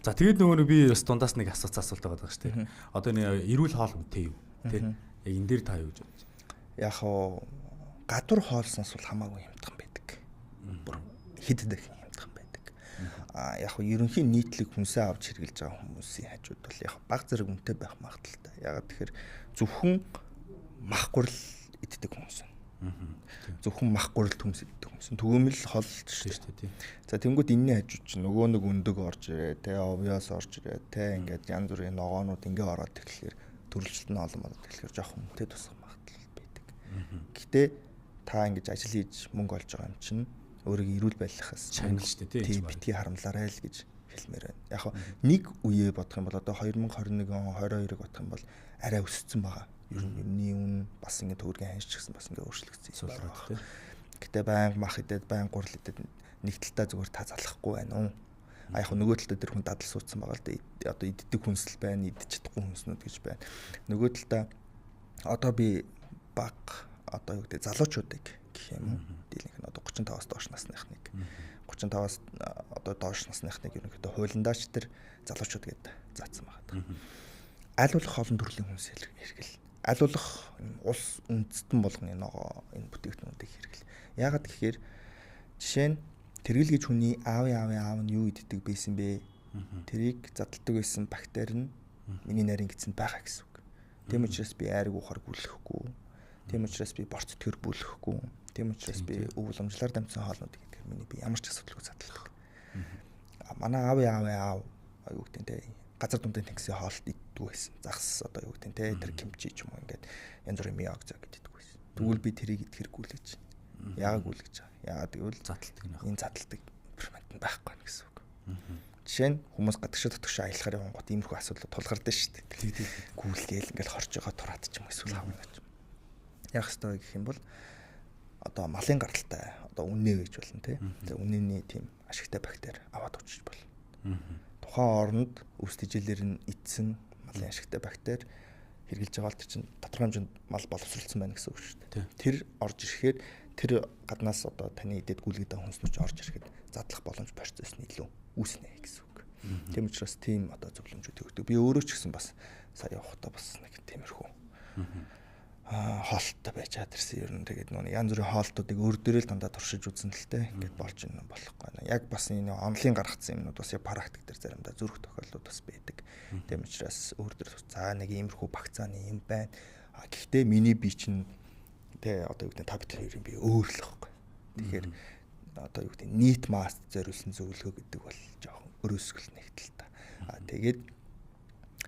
За тэгээд нөгөө би бас дундаас нэг асуулт байгаа шүү дээ. Одоо нэг эрүүл хоол хүнтэй юу? Тэ? Яг энэ дээр та юу гэж бодож байна? Яг хоо гадуур хоолсноос бол хамаагүй хямдхан байдаг. Бүр хиддэг хямдхан байдаг. Яг хоо ерөнхийн нийтлэг хүнсээ авч хэрглэж байгаа хүмүүсийн хажууд бол яг баг зэрэг үнэтэй байх магадaltaй. Ягаад тэгэхээр зөвхөн мах гурил иддэг хүмүүс. Зөвхөн мах гурил төмс иддэг хүмүүс. Төгөөмөл хол шүү дээ. За тэнгууд энэний хажууд чинь нөгөө нэг өндөг орж ирээ, тэ овёос орж ирээ, тэ ингээд янз бүрийн ногоонууд ингээ ороод тэгэхээр төрөлжилт нь олон болоод тэгэхээр жоохон үнэтэй тусах магадлал байдаг. Гэхдээ та ингэж ажил хийж мөнгө олж байгаа юм чинь өөрийгөө эрүүл байлгахаас чанал шүү дээ тийм битгий харамлаарай л гэж хэлмээр байна. Яг нэг үеэ бодох юм бол одоо 2021 он 22-ыг бодох юм бол арай өссөн байгаа. Ер нь юмны үн бас ингэ төгрөгийн ханьж чигсэн бас ингэ өөрчлөгдсөн юм байна. Гэтэ баян мах идэд баян гурал идэд нэг талтаа зүгээр та залахгүй байна уу? Яг нөгөө талтаа тэр хүн дадал суудсан байгаа л да. Одоо иддэг хүнсэл байна, идэж чадахгүй хүнснүүд гэж байна. Нөгөө талтаа одоо би баг одоо юу гэдэг залуучуудыг гэх юм уу? Дийлэнх нь одоо 35-аас доош насныхныг 35-аас одоо доош насныхныг ерөнхийдөө хуулиндаач тэр залуучууд гэдэг заасан байгаа. Аль болох олон төрлийн хүнс хэрэгэл. Аль болох улс үндэстэн болгоны ногоо энэ бүтээгдэхүүнүүдийг хэрэгэл. Яагаад гэхээр жишээ нь тэргэлгэж хүний аав нь юу иддэг байсан бэ? Тэрийг задалдаг байсан бактери нь миний нарийн гидсэнд байгаа гэсэн үг. Тийм учраас би айраг ухаар гүлэхгүй. Тийм учраас би борц төр бүлэхгүй. Тийм учраас би өв уламжлаар дамжсан хоолнууд гэдэг миний би ямар ч асуудалгүй задалдаг. Манай аав юу гэдэг те газар дундын тэнгисийн хоолт иддэг байсан. Загас одоо юу гэдэг те тэр кимчи ч юм уу ингээд янз бүрийн миогза гэдэг байсан. Тэгвэл би тэрийг идэхэргүй л гэж. Яагаад гүйл гэж байгаа. Яагаад гэвэл задалдаг нөх. Энэ задалдаг фермент нь байхгүй байна гэсэн үг. Жишээ нь хүмүүс гадагшаа дотгошоо аялахаар явсан гот иймэрхүү асуудал тулгардаг шүү дээ. Гүйлгээл ингээл хорж байгаа тураад ч юм эсвэл хавна гэж. Яг хэвээр гэх юм бол одоо малын гаралтай одоо үнэ гэж болно те. За үнэний тийм ашигтай бактери аваад учиж болно. Тухайн оронд өвс тэжээлэр нь идсэн малын ашигтай бактери хэрглэж байгаа л чинь тодорхой хэмжээнд мал боловсруулсан байна гэсэн үг шүү дээ. Тэр орж ирэхээр тэр гаднаас одоо таны идэд гүйлгээд байгаа хүнснүүд орж ирэхэд задлах боломж процесс нь илүү үүснэ гэсэн үг. Тийм учраас тийм одоо зөвлөмжүүд өгдөг. Би өөрөө ч гэсэн бас сая явахдаа бас нэг тиймэрхүү хоолттой байж чадэрсэн ер нь тэгээд нүг янз бүрийн хоолтуудыг өөр дээрээ л дандаа туршиж үзсэн л те ингээд болж юм болохгүй байна. Яг бас энэ онлайн гаргацсан юмнууд бас яг практик дээр заримдаа зүрх тохиолдлууд бас байдаг. Тийм учраас өөр дөр за нэг иймэрхүү багцааны юм байна. Гэхдээ миний бие чинь те одоо юу гэдэг та бүхэн би өөр л байхгүй. Тэгэхээр одоо юу гэдэг нийт масс зориулсан зөвлөгөө гэдэг бол жоохон өрөөсгөл нэгтэл та. Тэгээд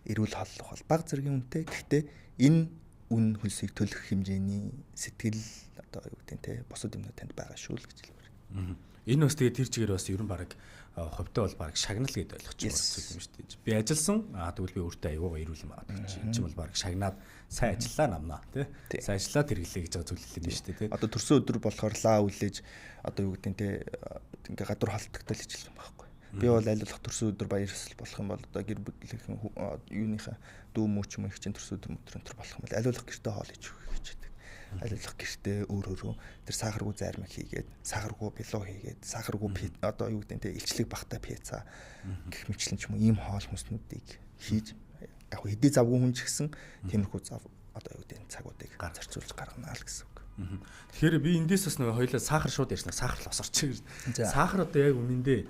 эрүүл хооллох бол бага зэргийн үнэтэй. Гэхдээ энэ үн хөлсийг төлөх хэмжээний сэтгэл одоо юу гэдэг те бусад юмнууд танд байгаа шүү л гэж хэлмээр. Энэ бас тэгээд тэр чигээр бас ерөн баг ховтой бол баг шагнал гэдээ ойлгочих юм шүү дээ. Би ажилласан тэгвэл би өөртөө аюугаа эрүүл юм аа. Энд чинь бол баг шагнаад сайн ажиллаа намнаа тий. Сайн ажиллаад хэрэглэе гэж байгаа зүйл юм шүү дээ тий. Одоо төрсөн өдөр болохоор лаа үлээж одоо юу гэдэг те ингээ гадуур халтагтай л ижил юм байхгүй. Би бол аль болох төрсөн өдөр баяр ёслол болох юм бол одоо гэр бүлийн юуныхаа дүү мөч юм их чинь төрсөн өдөр өдөр болох юм бол аль болох гэртээ хоол хийж өгөх гэж байдаг. Аль болох гэртээ өөрөө тэр сахаргүй зармиг хийгээд сахаргүй пилоо хийгээд сахаргүй одоо юу гэдэг те илчлэг багтаа пицца гэх мэтлэн ч юм уу ийм хоол хүнснүүдийг хийж яг хэдий завгүй хүн ч гэсэн тиймэрхүү зав одоо юу гэдэг цагуудыг зарцуулж гаргана л гэсэн үг. Тэгэхээр би эндээс бас нэг хоёлаа сахар шууд ярьсан. Сахар л осорч. Сахар одоо яг үнэндээ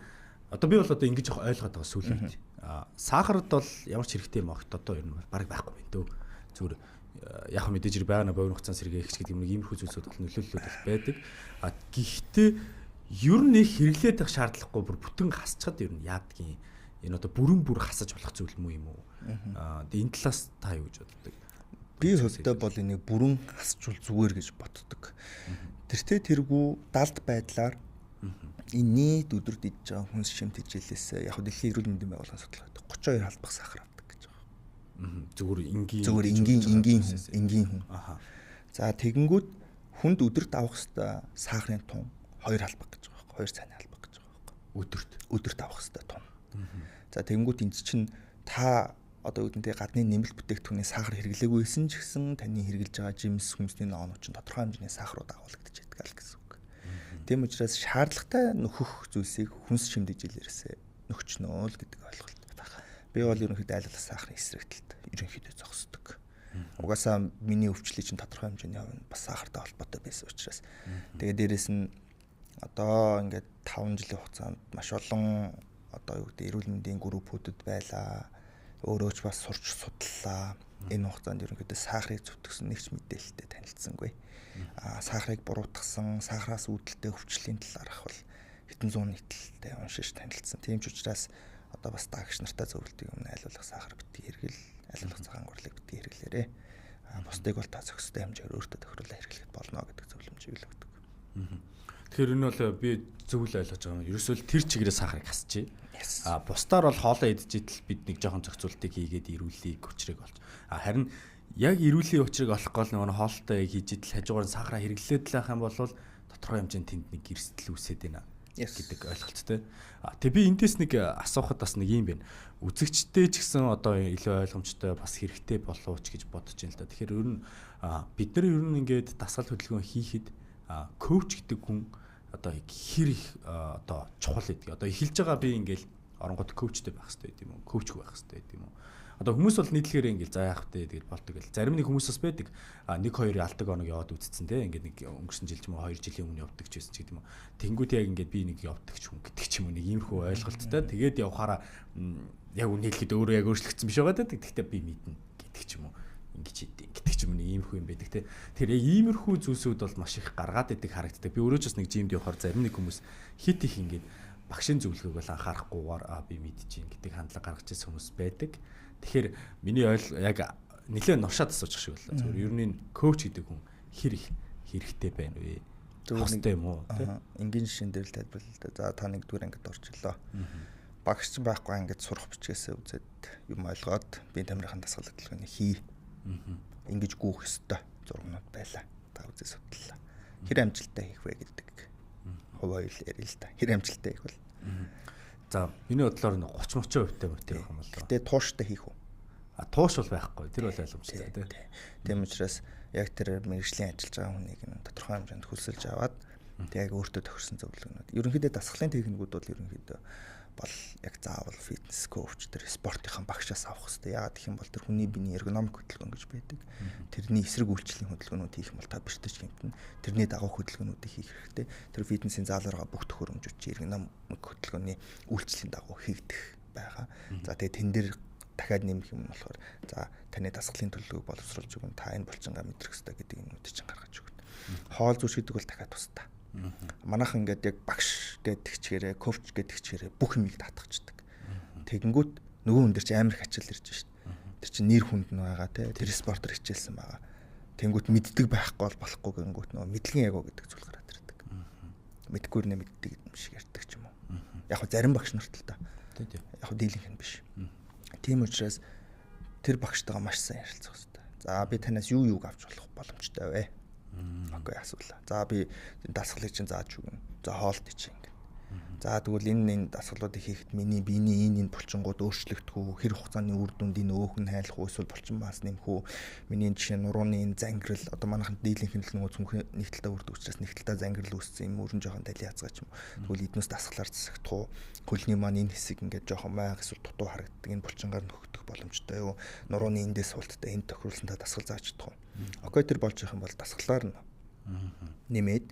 Одоо би бол одоо ингэж ойлгоод байгаа сүүлийн. Сахард бол ямар ч хэрэгтэй юм огт одоо ер нь бараг байхгүй байна дөө. Зүгээр яг мэдээж байгаа на бовны хугацаанд сэргээгч гэдэг юм иймэрхүү зүйлсүүд бол нөлөөллүүд бол байдаг. Гэхдээ ер нь их хэрэглээд байх шаардлагагүй бүр бүтэн хасчаад ер нь яадгийн энэ одоо бүр хасаж болох зүйл юм уу? Энэ талаас та юу гэж боддог? Би хөдөө бол энийг бүрэн хасчвал зүгээр гэж боддог. Тэргүү далд байдлаар энэ нийт өдөрт идж байгаа хүнс шимт хичээлээс яг дэлхийн эрүүл мэндийн байгууллагын судалгаатай 32 халбах сахар авдаг гэж байгаа. Зүгээр энгийн хүн. За тэгэнгүүт хүнд өдөрт авах хэвээр сахарын тун 2 халбах гэж байгаа байхгүй. 2 цааны халбах гэж байгаа байхгүй. Өдөрт авах хэвээр тун. За тэгэнгүүт энэ чинь та одоо үгдэнтэй гадны нэмэлт бүтээгдэхүүний сахар хэрэглээгүй байсан ч гэсэн таны хэрэглэж байгаа жимс хүнсний ноонууд чинь тодорхой хэмжээний сахарууд агуулгадж байдаг л гэсэн үг. Тийм учраас шаардлагатай нөхөх зүйлсийг хүнс шимдэглэлээрээс нөхчнөө л гэдэг ойлголт байна. Би бол ерөнхийдөө аль болох сахарын эсрэгтэлд ерөнхийдөө зогсдог. Угаасаа миний өвчлөл чинь тодорхой хэмжээний хувь бас сахартай холбоотой байсан учраас тэгээд дээрэс нь одоо ингээд 5 жилийн хугацаанд маш олон одоо юу гэдэг эрүүл мэндийн группүүдэд байлаа. Өөрөө ч бас сурч судлаа. Энэ хугацаанд ерөнхийдөө сахарыг зүтгэсэн нэгч мэдээлэлтэй танилцсангүй. Сахарыг буруутгасан, сахараас үүдэлтэй өвчлөлийн талаарх бол хэдэн зуун нийтлэлтэй уншиж танилцсан. Тийм ч учраас одоо бас даагч нартай зөвлөдөг юм айл болох сахар битгий хэрэгэл, айл болох цагаан гурлыг битгий хэрэглээрэй. Бусдыг бол та зохистой хэмжээгээр өөртөө тохируулаад хэрэглэх болно гэдэг зөвлөмжийг л өгдөг. Тэгэхээр энэ бол би зөвл ойлгож байгаа юм. Ерөөсөө тэр чигээрээ сахарыг хасчих. Бусдаар бол хоолоо идэж идэл бид нэг жоохон зохицуултыг хийгээд ирүүлэе хүчрэг болж. Харин яг ирүүлэе хүчрэг олох гол нэг хоолтой хийж идэл хажуугаар нь сахараа хэрэглээд л байх юм бол тодорхой хэмжээнд тэнд нэг гэрстэл үсээд байна гэдэг ойлголттой. Тэгээ би эндээс нэг асуухад бас нэг юм байна. Үзэгчтэй ч гэсэн одоо илүү ойлгомжтой бас хэрэгтэй болов ч гэж бодож байна л да. Тэгэхээр ер нь бид нар ер нь ингээд дасгал хөдөлгөөн хийхэд коуч гэдэг хүн одоо хэр их одоо чухал гэдэг. Одоо эхэлж байгаа би ингээл оронгот коучтэй байх хэрэгтэй гэдэг юм уу? Коучгүй байх хэрэгтэй гэдэг юм уу? Одоо хүмүүс бол нийтлэхээр ингээл заа явах дээ тэгэл болдог гэл. Зарим нэг хүмүүс бас байдаг. 1-2 алдаг оног яваад үзсэн те. Ингээд нэг өнгөрсөн жил ч юм уу 2 жилийн өмнө явдаг ч байсан ч гэдэг юм уу. Тэнгүүд яг ингээд би нэг явдаг ч хүн гэдэг ч юм уу нэг иймэрхүү ойлголттой. Тэгээд явахаараа яг үнийг хэлэхэд өөрөө яг өөрчлөгдсөн биш байгаа даа. Гэхдээ би мэднэ гэдэг ч юм уу. Ингэж гэдэг ч юм нэг иймэрхүү юм байдаг те. Тэгэхээр яг иймэрхүү зүйлсүүд бол маш их гаргаад идэг харагддаг. Би өөрөө ч бас нэг жимд явахаар зарим нэг хүмүүс хит их ингээд багшийн зөвлөгөөг бол анхаарахгүйгээр би мэдчихээн гэдэг хандлага гаргаж ирсэн хүмүүс байдаг. Тэгэхээр миний яг нэлээд новшаад асууж шиг боллоо. Зүгээр ер нь коуч гэдэг хүн хэр их хэрэгтэй байна вэ? Зөвхөн юм уу? Энгийн жишээн дээр л тайлбарлалаа. За та нэгдүгээр ангид орчлоо. Багш байхгүй ангид сурах бичгээсээ үзээд юм ойлгоод би тамирын дасгал хөдөлгөөний хий. Ингэж гүйх ёстой зургнууд байлаа. Та үзээ судлаа. Хэр амжилттай хийх вэ гэдэг. Хувь ойл ярил л та. Хэр амжилттай хийх бол. За миний бодлоор 30-30% мөртэй байх юм байна. Гэтэ тууштай хийх үү? Тууш бол байхгүй. Тэр бол ойлгомжтой тийм. Тийм учраас яг тэр мэргэжлийн ажиллаж байгаа хүнийг тодорхой хэмжээнд хөлсөлж аваад тэг яг өөртөө тохирсон зөвлөгөөнүүд. Ерөнхийдөө дасгалын техникүүд бол ерөнхийдөө бол яг заавал фитнес коуч тэр спортынхан багшаас авах хэрэгтэй. Яагаад гэх юм бол тэр хүний биений эргономик хөдөлгөөн гэж байдаг. Тэрний эсрэг үйлчлэлийн хөдөлгөөнүүд хийх юм бол та бэртэж гэмтэн. Тэрний дагуу хөдөлгөөнүүдийг хийх хэрэгтэй. Тэр фитнесийн заалараа бүх төхөөрөмжүүд чи эргономик хөдөлгөөний үйлчлэлийн дагуу хийгдэх байгаа. За тэгээ тэн дээр дахиад нэмэх юм болохоор за таны дасгалын төлөвлөгөөг боловсруулж өгөн та энэ булчингаа мэдрэх хэрэгтэй гэдэг юмнуудыг чинь гаргаж өгнө. Хоол зүс гэдэг бол дахиад тусдаа. Манайхан ингээд яг багш гэдэг чигээрээ, коуч гэдэг чигээрээ бүх юмыг даатгачдаг. Тэгэнгүүт нөгөө хүн дээр чи амар их ачаал ирж шít. Тэр чи нэр хүнд нь байгаа те. Тэр спортер хичээлсэн байгаа. Тэнгүүт мэддэг байхгүй бол болохгүй гэнгүүт нөгөө мэдлэгийн ягуу гэдэг зүйл гараад ирдэг. Мэдгүй нэ мэддэг юм шиг ярьдаг ч юм уу. Яг хөө зарим багш нарт л та. Яг хөө дийлэнх нь биш. Тийм учраас тэр багштайгаа маш сайн ярилцах хэрэгтэй. За би танаас юу авч болох боломжтой вэ? Окей асуулаа. За би дасгалыг чинь зааж өгнө. За хоолт чинь ингэ. За тэгвэл энэ дасгалуудыг хийхэд миний биений энэ булчингууд өөрчлөгдөх үү? Хэр хугацааны үр дүнд энэ өөх нь хайлах уу? Эсвэл булчин мас нэмэх үү? Миний жишээ нурууны энэ зангирал одоо манайхан дийлэнх нь л нөгөө цүнх нэг талдаа үрдэг учраас нэг талдаа зангирал үүссэн юм өрн жоохон дали хязгаач юм. Тэгвэл эднээс дасгалаар засагдах уу? Хөлний маань энэ хэсэг ингээд жоохон майг эсвэл дутуу харагддаг энэ булчингаар нөхөх боломжтой юу? Нурууны эндээс суулттай энд тохируулсан та дасгал зааж чадах уу? Окей тэр болж байгаа юм бол дасгалаар нь нэмээд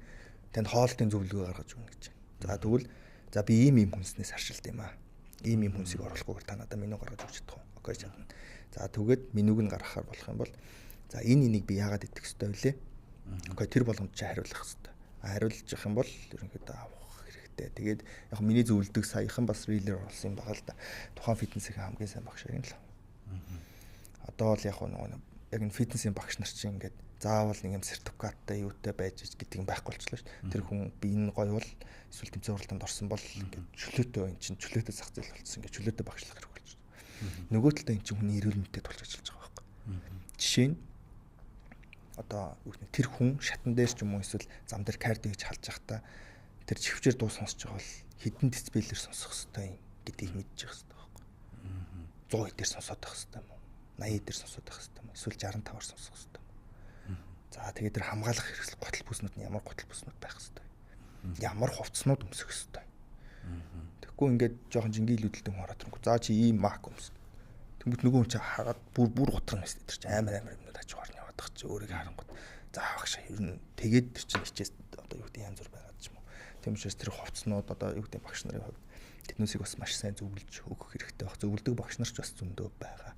танд хоолтын зөвлөгөө гаргаж өгнө гэж. За тэгвэл За би ийм хүнснээс харшилт юм аа. Ийм хүнсийг оруулахгүйгээр та надад меню гаргаж өгч чадах уу? Окей чадна. За түгээд менюг нь гаргахаар болох юм бол за энийг би яагаад идэх ёстой вэ? Окей тэр болгонд чи хариулах ёстой. Хариулж явах юм бол ерөнхийдөө авах хэрэгтэй. Тэгээд яг миний зөвлөдөг саяхан бас рилер болсон юм байгаа л да. Тухайн фитнесийн хамгийн сайн багш яг л. Одоо л яг яг энэ фитнесийн багш нар чинь ингээд заавал нэг юм сертификаттай юутай байж гэдэг юм байхгүй болчихлоо шүү дээ. Тэр хүн би энэ гоё бол эсвэл тэмцээн уралдаанд орсон бол ингээд чөлөөтэй эн чинь чөлөөтэй зах зээл болсон. Ингээд чөлөөтэй багшлах хэрэг болж байна. Нөгөө талдаа эн чинь хүний эрүүл мэндэд тулж ажиллаж байгаа байхгүй. Жишээ нь одоо тэр хүн шатан дээр ч юм уу эсвэл зам дээр кардио хийж халж байхдаа тэр чихвчээр дуу сонсож байгаа бол хэдэн децибелээр сонсох хэрэгтэй юм гэдгийг мэдчих хэрэгтэй байхгүй. 100 дээр сонсоод байх хэрэгтэй юм уу? 80 дээр сонсоод байх хэрэгтэй юм уу? Эсвэл 65-аар сонсох хэрэгтэй юм уу? За тэгээд тэр хамгаалах хэрэгсэл готл бүснүүд нь ямар готл бүснүүд байх хэрэгтэй. Ямар хувцснууд өмсөх хэрэгтэй. Тэгэхгүй ингээд жоохон жингийн илүүдэлтэй хүн ороод ирэнгүү. За чи ийм мак өмс. Тэнгүүт нөгөө хүн чи хараад бүр готрон нэстэ тэр чи амар юмнууд аж ахуйн яваад тах чи өөрийг харангууд. За багшаа ер нь тэгээд тэр чи хичээс одоо юу гэдэг янз бүр байгаад ч юм уу. Тийм учраас тэр хувцснууд одоо юу гэдэг багш нарын хувьд тэднүүсийг бас маш сайн зөвлөж өгөх хэрэгтэй баг. Зөвлөдөг багш нар ч бас зөндөө байгаа.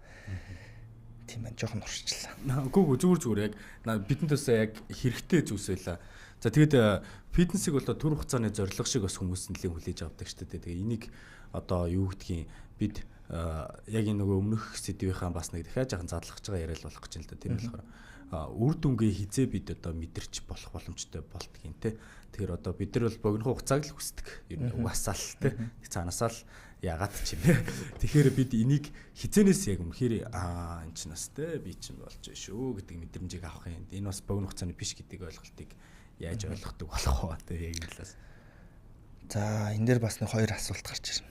Тийм ээ жоохон уршчлаа. Үгүй зүгээр яг бидэнтэйс яг хэрэгтэй зүйлс байлаа. За тэгээд фитнесийг бол төр хугацааны зорилго шиг бас хүмүүс нэлийн хүлээж авдаг шүү дээ. Тэгээ энийг одоо юу гэдгийг бид яг энэ нөгөө өмнөх сэдвийнхаа бас нэг дахиад жаахан задлахж байгаа яриад болох гэж байна л да. Тийм болохоор үр дүнгээ хизээ бид одоо мэдэрч болох боломжтой болдгийн те. Тэгэхээр одоо бид нар бол богино хугацааг л хүсдэг. Ер нь угаасаа л те. Цаанаасаа л ягаад ч юм бэ. Тэгэхээр бид энийг хизээнээс яг үнэхээр энэ ч нас те би чинь болж шүү гэдэг мэдрэмжийг авах юм. Энэ бас богино хугацааны биш гэдэг ойлголтыг яаж ойлгохдаг болох вэ те яг энэ талаас. За энэ дээр бас нэг хоёр асуулт гарч ирнэ.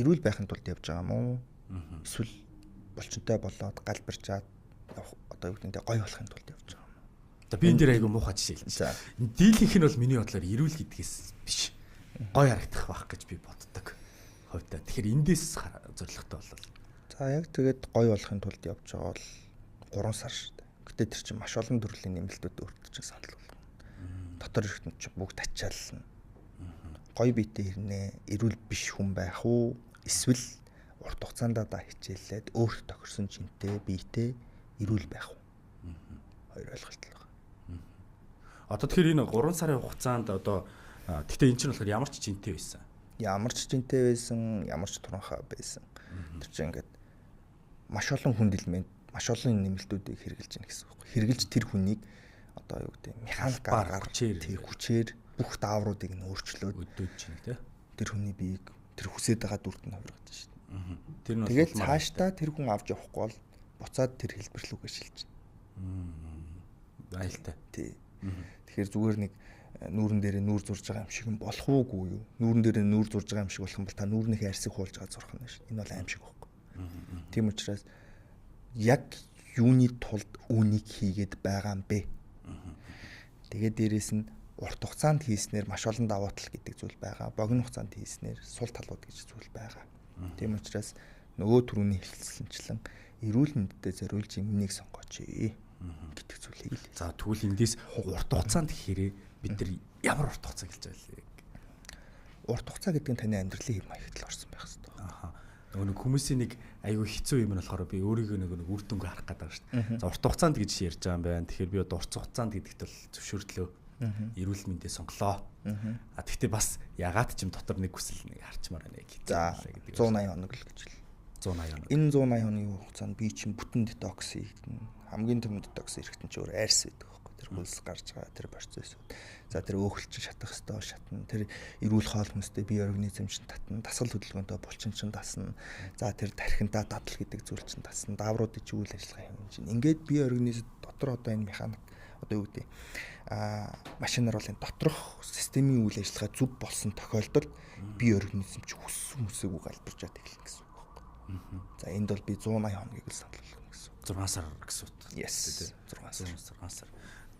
Эрүүл байхын тулд явж байгаа юм уу? Эсвэл булчинтай болоод галбирчаад одоо юу гэдэг гоё болохын тулд явж байгаа юм. За би энэ дээр айгүй муухай жишээ хэлж. За дийлийнх нь бол миний бодлоор эрүүл гэдгээс биш. Гоё харагдах байх гэж би боддог. Хойдоо. Тэгэхээр эндээс зоригтой болол. За яг тэгээд гоё болохын тулд явж байгаа бол 3 сар шүү дээ. Гэтэ тэр чинь маш олон төрлийн нэмэлтүүд өөртөө чинь санал болгоно. Дотор ирэхэд чинь бүгд ачаална. Гоё биетэй ирнэ. Эрүүл биш хүн байх уу? Эсвэл урт хугацаанд да хичээллээд өөрт тохирсон жинтэй биетэй эрүүл байх уу? Хоёр ойлголт л байна. Одоо тэгэхээр энэ 3 сарын хугацаанд одоо тэгтээ эн чинь болохоор ямар ч жинтэй байсан. Ямар ч жинтэй байсан, ямар ч туранхай байсан. Тэр чинь ингээд маш олон хүнд элемент, маш олон нэмэлтүүдийг хэрэгжилж байна гэсэн үг. Хэрэгжилж тэр хүнийг одоо юу гэдэг механикаар тэр хүчээр бүх даавруудыг нь өөрчлөөд өдөөж чинь тий. Тэр хүний биеийг тэр хүсэж байгаа дүрт нь хувиргаж шин. Тэр нь тэгээд цаашдаа тэр хүн авч явахгүй бол буцаад тэр хэлбэр рүүгээ шилжиж. Айлтай. Тий. Тэгэхээр зүгээр нэг нүүрэн дээр нүүр зурж байгаа юм шиг болох уугүй юу? Нүүрэн дээр нүүр зурж байгаа юм шиг болох юм бол та нүүрнийхээ арсыг хуулж байгаа зурх нь шин. Энэ бол аим шиг байхгүй. Тийм учраас яг юуны тулд үүнийг хийгээд байгаа юм бэ? Тэгээд дээрэс нь урт хугацаанд хийснээр маш олон давуу тал гэдэг зүйл байгаа. Богино хугацаанд хийснээр сул талууд гэж зүйл байгаа. Тийм учраас нөгөө түрүүний хэлсэнчлэн эрүүл мэндэд зориулж юмнийг сонгооч гэдэг зүйлийг л. За тэгвэл эндээс урт хугацаанд гэхээрээ бид нар ямар урт хугацаа гэж байлаа. Урт хугацаа гэдэг нь таны амьдралын хэв маягт л орсон байх хэрэгтэй. Аха. Нөгөө хүмүүсийн нэг аюу хэцүү юм нь болохоор би өөрийгөө нэг үр дүнг харах гэдэг шүү дээ. За урт хугацаанд гэж ярьж байгаа юм байна. Тэгэхээр би урт хугацаанд гэдэгт бол зөвшөөрдлөө. Эрүүл мэндээ сонголоо. А тэгтээ бас ягаад ч юм дотор нэг хүсэл нэг харчмаар байна гэх. За 180 хоног л гэж л. 180 хоног. Энэ 180 хоногийн хугацаанд би чинь бүтэн детокс хийгдэн. Хамгийн том детокс хийхдээ ч өөр арьс байдаг байхгүй. Тэр хөлс гарч байгаа тэр процессууд. За тэр өөхөлч шатах хэвээр шатна. Тэр эрүүл хоол хүнстэй бие организм чинь татна. Дасгал хөдөлгөөнтэй булчин чинь дасна. За тэр тархинтаа дадал гэдэг зүйл чинь дасна. Даавруудын үйл ажиллагаа юм чинь. Ингээд бие организм дотор одоо энэ механик одоо юу гэдэг машинаар бол энэ доторх системийн үйл ажиллагаа зөв болсон тохиолдолд бие организм ч хүссэн хүсээгүй галбирчаад эхэлнэ гэсэн үг байхгүй. За энд бол би 180 хоногийг л санал болгоно гэсэн. 6 сар гэсэн үг. Yes. 6 сар.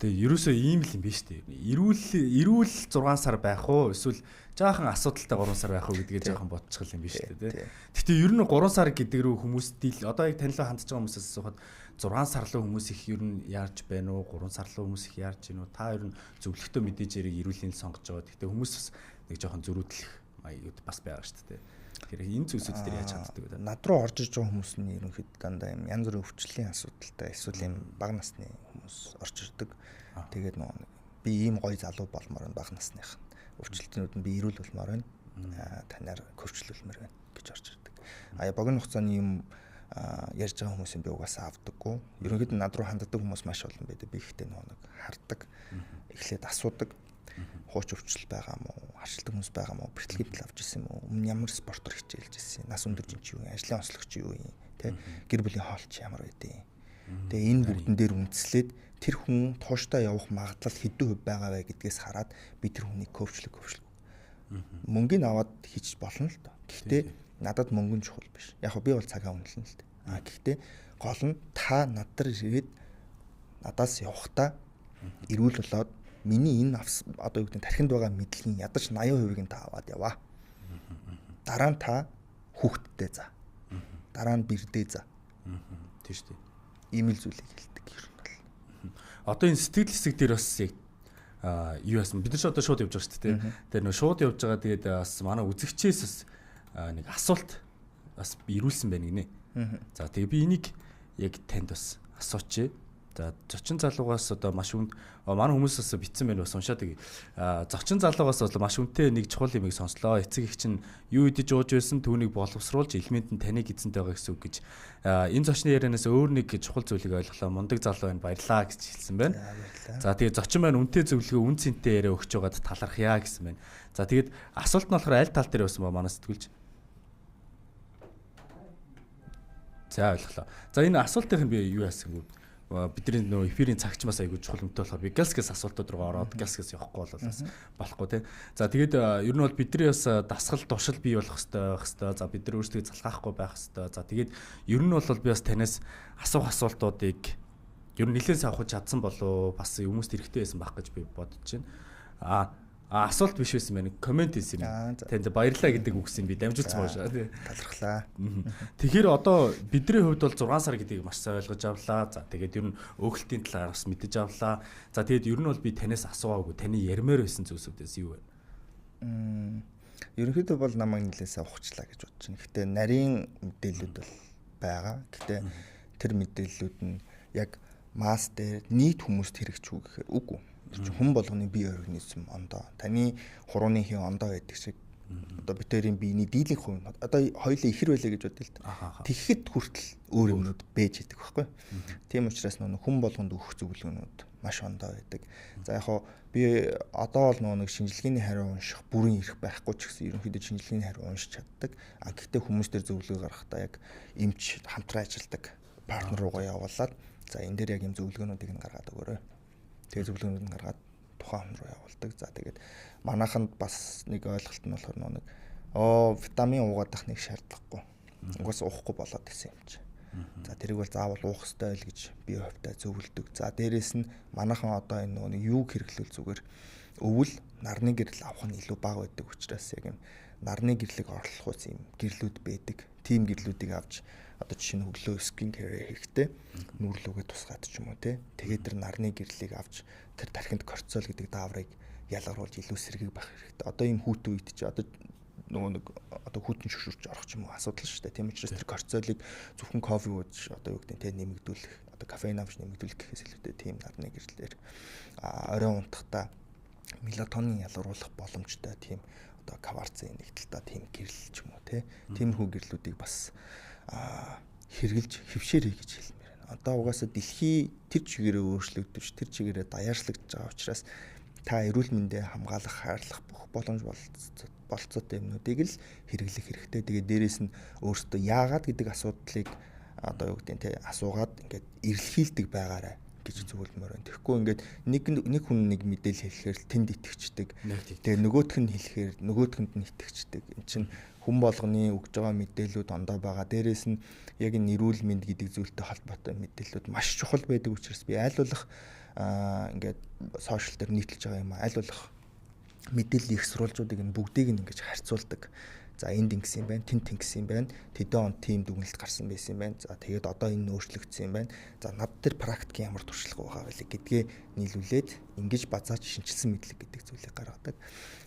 Тэгээ ерөөсөө ийм л юм биш үү? Эрүүл 6 сар байх уу? Эсвэл жаахан асуудалтай 3 сар байх уу гэдгээ жаахан бодчихл юм биш үү? Гэхдээ ер нь 3 сар гэдэг рүү хүмүүс дийл одоо яг танилаа хандж байгаа хүмүүсээс асуухад 6 сарлуу хүмүүс их ер нь яарч байна уу? 3 сарлуу хүмүүс их яарч байна уу? Та ер нь зөвлөгтөө мэдээж яриг эрүүл мэндийг сонгож байгаа. Гэхдээ хүмүүс бас нэг жоохон зөрүүдлэх маягуд бас байгаа шүү дээ. Тэгэхээр энэ зүйлсүүд дээр яаж ханддаг вэ? Над руу орж иж байгаа хүмүүс нь ерөнхийдөө дандаа юм янз бүрийн өвчлөлийн асуудалтай эсвэл юм бага насны хүмүүс орж ирдэг. Тэгээд нөгөө би ийм гоё залуу болмоор байна бага насных. Өвчлөлтнүүд нь би эрүүл болмоор байна. Танаар хөрчлөлмөр байна гэж орж ирдэг. Богино хугацааны юм ярьж байгаа хүмүүсийн би угаасаа авдаггүй. Ерөнхийдөө над руу ханддаг хүмүүс маш олон байдаг. Би ихтэй нөгөө хардаг. Эхлээд асуудаг. Хууч өвчл байгаа мó, харшилдаг хүмүүс байгаа мó, бэртлэгийг авч ирсэн юм уу? Өмнө ямар спортоор хичээлж ирсэн? Нас өндөрч чи юу юм? Ажлын онцлогч юу юм? Тэ? Гэр бүлийн хоолч ямар байдیں۔ Тэгээ энэ бүгдэн дээр үндэслээд тэр хүн тууштай явах магадлал хэдэн хувь байгаа вэ гэдгээс хараад би тэр хүнийг коучлэг. Мөнгөний аваад хийж болно л доо. Гэхдээ надад мөнгөн чухал биш. Яг би бол цагаа үнэлнэ л дээ. Гэхдээ гол нь та надад ирээд надаас явахдаа эрүүл болоод миний энэ одоо юу гэдэг тархинд байгаа мэдлэгийн ядаж 80% нь та аваад яваа. Дараа нь та хүүхдтэй за. Дараа нь бэрдээ за. Тийм шүү дээ. Ийм л зүйлийг хэлдэг юм бол. Одоо энэ сэтгэл хэсэг дээр бас яг юу яасан бид нар ч одоо шууд явж байгаа шүү дээ. Тэр нөө шууд явж байгаа тэгээд бас манай үзэгчээс бас нэг асуулт бас ирүүлсэн байна гинэ. За тэгээ би энийг яг танд бас асуучих. За зочин залуугаас одоо маш хүнд манай хүмүүс бас битсэн байна бас уншаад байгаа. Зочин залуугаас бол маш хүнтэй нэг чухал юмыг сонслоо. Эцэг их чинь юу идэж ууж байсан түүнийг боловсруулж элемент нь таныг эзэнтэй байгаа гэсэн үг гэж энэ зочны ярианаас өөр нэг чухал зүйлийг ойлголоо. Мундаг залуу байна баярлаа гэж хэлсэн байна. За тэгээд зочин маань үнтэй зөвлөгөө үн цэнтэй яриа өгч байгаад талархъя гэсэн байна. За тэгээд асуулт нь болохоор аль тал дээр байсан ба манай сэтгүүлч. За ойлголоо. За энэ асуултын би юу яасан гэвэл бидний нөө эфирийн цагч бас айгүй чухал юмтай болохоор би галскээс асуултууд руу ороод галскээс явахгүй бол бас болохгүй тий. За тэгээд ер нь бол бидний бас дасгал туршил бий болох хэвээр. За бид нар өөрсдөө залхаахгүй байх хэвээр. За тэгээд ер нь бол би бас танаас асуух асуултуудыг ер нь нэлээд авах чадсан болов бас хүмүүст хэрэгтэй байсан байх гэж би бодож байна. Асуулт биш байсан байна. Комент хийсэн юм. Танд баярлалаа гэдэг үгсийг би дамжуулсан байна шүү тий. Талархлаа. Тэгэхээр одоо бидний хувьд бол 6 сар гэдгийг маш сайн ойлгож авлаа. За тэгээд ер нь өөхөлтийн талаар бас мэдэж авлаа. За тэгээд ер нь бол би танаас асуугаагүй таны ярмаар байсан зүйлсүүдээс юу вэ? Ерөнхийдөө бол намайг нэлээсээ ухчлаа гэж бодож байна. Гэхдээ нарийн мэдээлэлүүд бол байгаа. Гэхдээ тэр мэдээллүүд нь яг масс дээр нийт хүмүүст хэрэгжих үү гэхээр үгүй. Хүн болгоны бие организм ондоо таны хурууны хин ондоо байдаг шиг одоо битэрийн биений дийлэнх хувь нь одоо хоёулаа ихэр байлаа гэж бодъё л да. Тэгэхэд хүртэл өөр юмнууд бэж идэг байхгүй. Тийм учраас нөгөө хүн болгонд өгөх зөвлөгөөнүүд маш ондоо байдаг. За яг хоо би одоо бол нөгөө нэг шинжилгээний хариу унших бүрэн ирэх байхгүй ч гэсэн ерөнхийдөө шинжилгээний хариу уншиж чаддаг. Гэхдээ хүмүүс дээр зөвлөгөө гаргахдаа яг эмч хамтран ажилладаг партнер руугаа явуулаад за энэ дээр яг юм зөвлөгөөнүүдийг нь гаргаад өгөөрэй. Тэгээ зөвлөгөөнүүд нь гаргаад тухайн хүн руу явуулдаг. За тэгээд манайханд бас нэг ойлголт нь болохоор нэг витамин уугаадах нэг шаардлагагүй. Угаас уухгүй болоод исэн юм чи. За тэрийг бол заавал уух ёстой л гэж би хувьдаа зөвлөдөг. За дээрэс нь манайхан одоо энэ нэг юуг хэрэглүүл зүгээр өвөл нарны гэрэл авах нь илүү бага байдаг учраас яг юм нарны гэрлэг орлох үс юм гэрлүүд байдаг. Тим гэрлүүдийг авч одоо жишээ нь өглөө скин care хэрэгтэй нүүрлүүгээ тусгаад ч юм уу те тэгээд тэр нарны гэрлийг авч тэр тархинд кортизол гэдэг дааврыг ялгаруулж илүү сэргийг байх хэрэгтэй. Одоо ийм хүүтэн үед чи одоо нөгөө нэг одоо хүүтэн шүршүрч орох ч юм уу асуудал шүү дээ. Тийм учраас тэр кортизолыг зөвхөн кофе ууж одоо юу гэдэг те нэмэгдүүлэх одоо кофеин авч нэмэгдүүлэх гэхээс илүүтэй тийм нарны гэрлэлээр оройн унтахтаа мелатонин ялгаруулах боломжтой тийм одоо кварцын нэгдэлтэй тийм гэрэл ч юм уу те тиймэрхүү гэрлүүдийг бас хэрглэж хөвшөөрэй гэж хэлмээр байна. Одоо угаасаа дэлхий тэр чигээрээ өөрчлөгдөж, тэр чигээрээ даяарчлагдж байгаа учраас та эрүүл мэндэ хамгаалах, хайрлах бүх боломж болцоотой юмнуудыг л хэрэглэх хэрэгтэй. Тэгээд дээрэс нь өөртөө яагаад гэдэг асуудлыг одоо юу гэдэг нь асуугаад ингээд эрэлхийлдэг байгаарай гэж зөвлөмөр байна. Тэгэхгүй ингээд нэг хүн нэг мэдээлэл хэлэхээр тэнд итгэждэг. Тэгээ нөгөөх нь хэлэхээр нөгөөдгөнд нь итгэждэг. Энд чинь хүн болгоны өгж байгаа мэдээллүүд ондоо байгаа. Дээрээс нь яг энэ эрүүл мэнд гэдэг зүйлтэй холбоотой мэдээллүүд маш чухал байдаг учраас би аль болох ингээд сошиал дээр нийтлж байгаа юм аль болох мэдээллийн их сурвалжуудыг нь бүгдийг нь ингэж харьцуулдаг. За энд ингэсэн юм байна, тэнд тэнгсэн юм байна. Тэдэн он тийм дүгнэлт гарсан байсан юм байна. За тэгээд одоо энэ өөрчлөгдсөн юм байна. За над дээр практик ямар туршлага байгаа вэ гэдгээ нийлүүлээд ингэж базааж шинжилсэн мэдлэг гэдэг зүйлийг гаргадаг.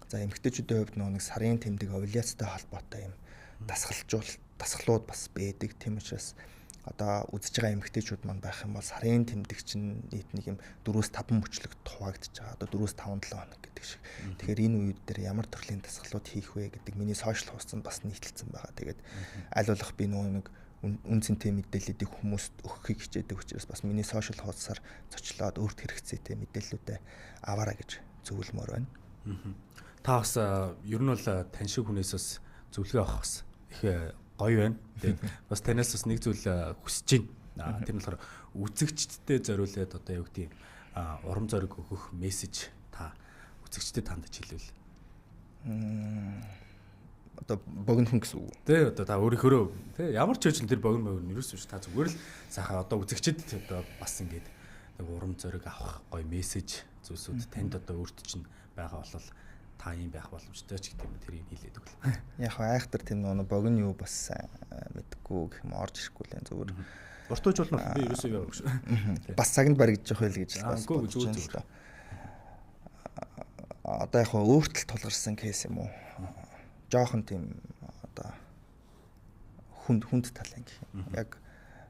За эмэгтэйчүүдийн хувьд нэг сарын тэмдэг овуляцтай холбоотой юм дасгалууд бас байдаг. Тийм учраас одоо үзэж байгаа эмэгтэйчүүд маань байх юм бол сарын тэмдэг чинь нийт нэг юм 4-5 мөчлөгт хуваагдаж байгаа. Одоо 4-5-7 хоног гэдэг шиг. Тэгэхээр энэ үед дээр ямар төрлийн дасгалууд хийх вэ гэдэг миний сошиал хуудсанд бас нийтлэлсэн байгаа. Тэгээд аль болох би нэг үнцэнтэй мэдээллүүдийг хүмүүст өгөхийг хичээдэг учраас бас миний сошиал хуудасаар зочлоод өөрт хэрэгцээтэй мэдээллүүдээ аваарай гэж зөвлөмөр байна. Та бас ер нь бол тань шиг хүнээс бас зөвлөгөө авах бас их гоё байна. Тэгээд бас танаас бас нэг зүйл хүсэж байна. Тэр нь болохоор үзэгчдтэй зориулаад одоо юу гэдэг урам зориг өгөх мессеж та үзэгчдэд хандаж хэлвэл. Одоо богино хүн гэсэн үг. Тэ одоо та өөрийнхөө тэ ямар ч хэвчэн тэр богино мөр нэрээс биш та зүгээр л сайхан одоо үзэгчдэд одоо бас ингээд нэг урам зориг авах гоё мессеж зүйлсүүд танд одоо өөрт чинь байгаа болол та юм байх боломжтой ч гэдэг юм тэрийг хэлээд өгөл. Яг айхтар тийм нэг богино юу бас мэдгүй гэх юм орж ирэхгүй л зүгээр. Уртууч болно би ерөөсөө яа гэж. Бас цагт баригдаж явах байл гэж бас бодож байна л да. Одоо яг өөртөл тулгарсан кейс юм уу? Жохон тийм одоо хүнд талын гэх юм. Яг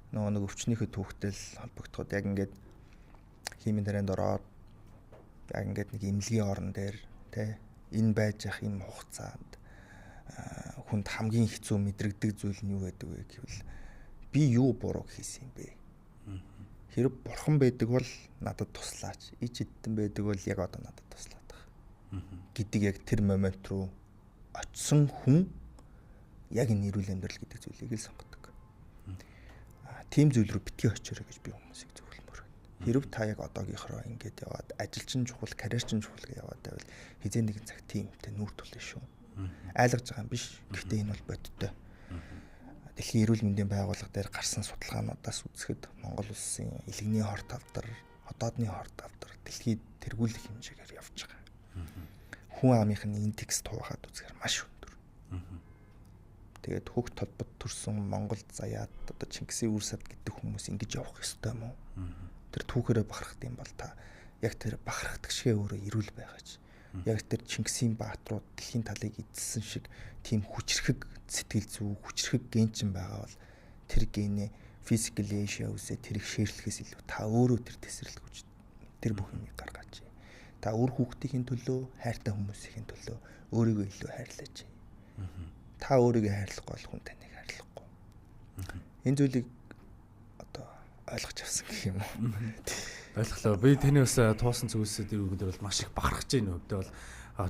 нэг өвчнийхөө түүхтэй л холбогдоход яг ингээд химийн тарианд ороод яг ингээд нэг эмнэлгийн орон дээр тэ энэ байж ах энэ хугацаанд хүнд хамгийн хэцүү мэдрэгдэг зүйл нь юу байдаг вэ гэвэл би юу буруу хийсэн юм бэ? Хэрэг бурхан байдаг бол надад туслаач. Ич эдэн байдаг бол яг одоо надад туслаад байгаа. Гэдэг яг тэр момент руу очисон хүн яг энэ эрүүл амьдрал гэдэг зүйлийг л сонгодог. Тийм зүйл рүү битгий очиорой гэж би хүмүүсийг зөвлөмөр байна. Хэрэг та яг одоогийнхороо ингээд яваад ажил чинь чухал, карьер чинь чухал гэж яваад байвал хизээ нэгэн цаг тиймтэй нүүр тулна шүү. Айлгаж байгаа юм биш. Гэхдээ энэ бол бодиттой. Дэлхийн эрүүл мэндийн байгууллага дээр гарсан судалгаануудаас үзэхэд Монгол улсын илгэний хорт авдар, хотоодны хорт авдар дэлхийд тэргүүлэх хэмжээгээр явж байгаа. Хүн амынхны индекс туухад үзэхээр маш өндөр. Тэгээд хөгт толбод төрсэн Монголд заяад одоо Чингисийн үр сад гэдэг хүмүүс ингэж явах ёстой юм уу? Тэр түүхээрээ бахархт юм бол та яг тэр бахархдаг шигээ өөрөө эрүүл байгаач. Яг тэр Чингисийн баатрууд дэлхийн талыг эзэлсэн шиг тийм хүчрхэг сэтгэл зүй, хүчрхэг генчин байгаа бол тэр генэ physically Asia үсээ тэрийг шээрлэхээс илүү та өөрөө тэр тесрэлгүүч тэр бүх юмыг гаргаач. Та өөр хүүхдийн төлөө, хайртай хүмүүсийн төлөө өөрийгөө илүү хайрлаач. Та өөрийгөө хайрлахгүй бол хүн таныг хайрлахгүй. Энэ зүйлийг одоо ойлгож авсан гэх юм уу? Ойлголоо. Би таны бас туусан зүйлсүүд дээр бол маш их бахархаж байна өвдөө бол.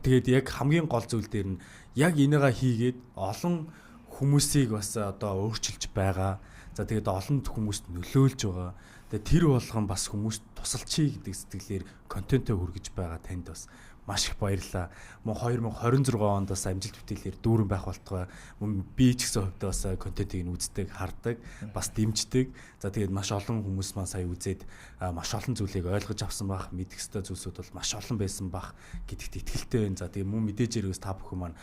Тэгээд яг хамгийн гол зүйл дээр нь яг энийгээ хийгээд олон хүмүүсийг бас одоо өөрчилж байгаа. За тэгээд олон хүмүүст нөлөөлж байгаа. Тэгээд тэр болгон бас хүмүүст тусалчий гэдэг сэтгэлээр контентоо хүргэж байгаа танд бас маш их баярлалаа. Мөн 2026 онд бас амжилт бүтээлээр дүүрэн байх болтугай. Мөн би ч гэсэн хувьдаа бас контентыг нь үздэг, хардаг, бас дэмждэг. За тэгээд маш олон хүмүүс маань сая үзээд маш олон зүйлийг ойлгож авсан бах, мэдэх ёстой зүйлсүүд бол маш олон байсан бах гэдэгт итгэлтэй байна. За тэгээд мөн мэдээж ирээс та бүхэн маань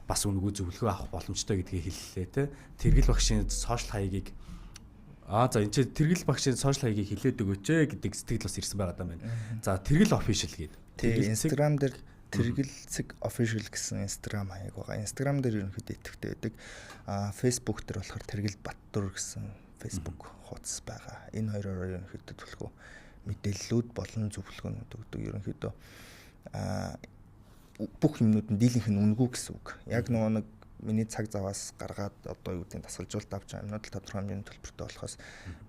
бас үнгүү зөвлөгөө авах боломжтой гэдгийг хэллээ те. Тэргэл багшийн сошиал хаягийг за энэ чинь тэргэл багшийн сошиал хаягийг хэлээд өгөөч гэдэг сэтгэл бас ирсэн байгаа даа байна. За тэргэл official гэдэг. Тэгээ Instagram дээр тэргэлцэг official гэсэн Instagram хаяг байгаа. Instagram дээр ерөнхийдөө идэвхтэй байдаг. Facebook дээр болохоор тэргэл Баттур гэсэн Facebook хуудас байгаа. Энэ хоёроор ерөнхийдөө төлхөө мэдээллүүд болон зөвлөгөөнүүд өгдөг. Ерөнхийдөө бүх юмнууд нь дийлэнх нь үнэгүй гэсэн үг. Яг нэг миний цаг заваас гаргаад одоо юу гэдэг тасгалжуулалт авч байгаа юмнууд л тодорхой хэмжээний төлбөртэй болохоос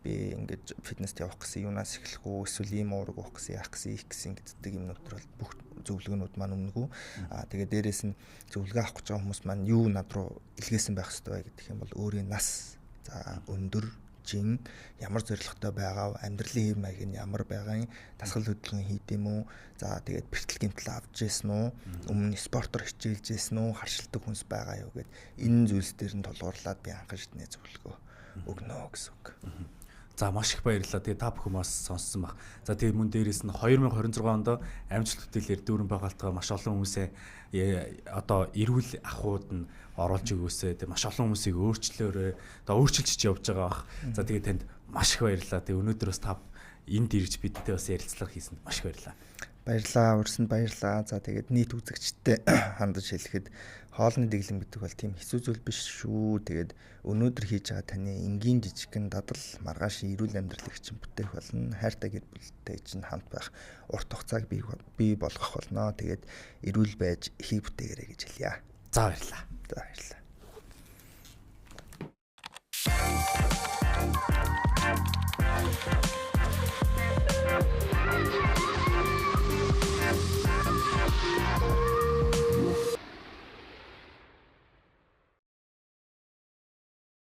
би ингээд фитнест явах гэсэн юунаас эхлэх үү эсвэл ийм уураг уух гэсэн яах гэсэн их гэсэн гэдэг юмнууд төр бол бүх зөвлөгөөнүүд маань үнэгүй. Тэгээд дээрэс нь зөвлөгөө авах гэж байгаа хүмүүс маань юу над руу илгээсэн байх ёстой вэ гэдэг юм бол өөрийн нас, за өндөр, жин ямар зорилготой байгаа, амьдралын хэв маяг нь ямар байгаа, дасгал хөдөлгөөн хийдэм үү, за тэгээд бэртэл гэмтэл авч ирсэн үү, өмнө спортоор хичээлж ирсэн үү, харшилдаг хүнс байгаа юу гэд энэ зүйлс дээр нь тулгуурлаад би анхан шиднээ зөвлөгөө өгнө гэсэн үг. За маш их баярлалаа. Тэгээ та бүхэн бас сонссон баг. За тэгээ мөн дээрээс нь 2026 онд амжилт бүтээлээр дүүрэн байгуулалтаа маш олон хүмүүсээ одоо эрүүл ахуйд нь оруулж өгөөсэй. Тэгээ маш олон хүмүүсийг өөрчлөөрэй. Одоо өөрчилж явж байгаа бах. За тэгээ танд маш их баярлалаа. Тэгээ өнөөдөр бас та энд ирж бидтэй бас ярилцлага хийсэнд маш их баярлалаа. Баярлалаа, урьсанд баярлалаа. За тэгээд нийт үзэгчтэй хандаж хэлэхэд хоолны дэглэм гэдэг бол тийм хэцүү зүйл биш шүү. Тэгээд өнөөдөр хийж байгаа таны энгийн жижигхэн дадал маргааш эрүүл амьдралыг чинь бүтээх болно. Хайртай гэр бүлтэй чинь хамт байх урт хугацааг бий болгох болно. Тэгээд эрүүл байж ихийг бүтээгээрэй гэж хэлье. За баярлалаа. За баярлалаа.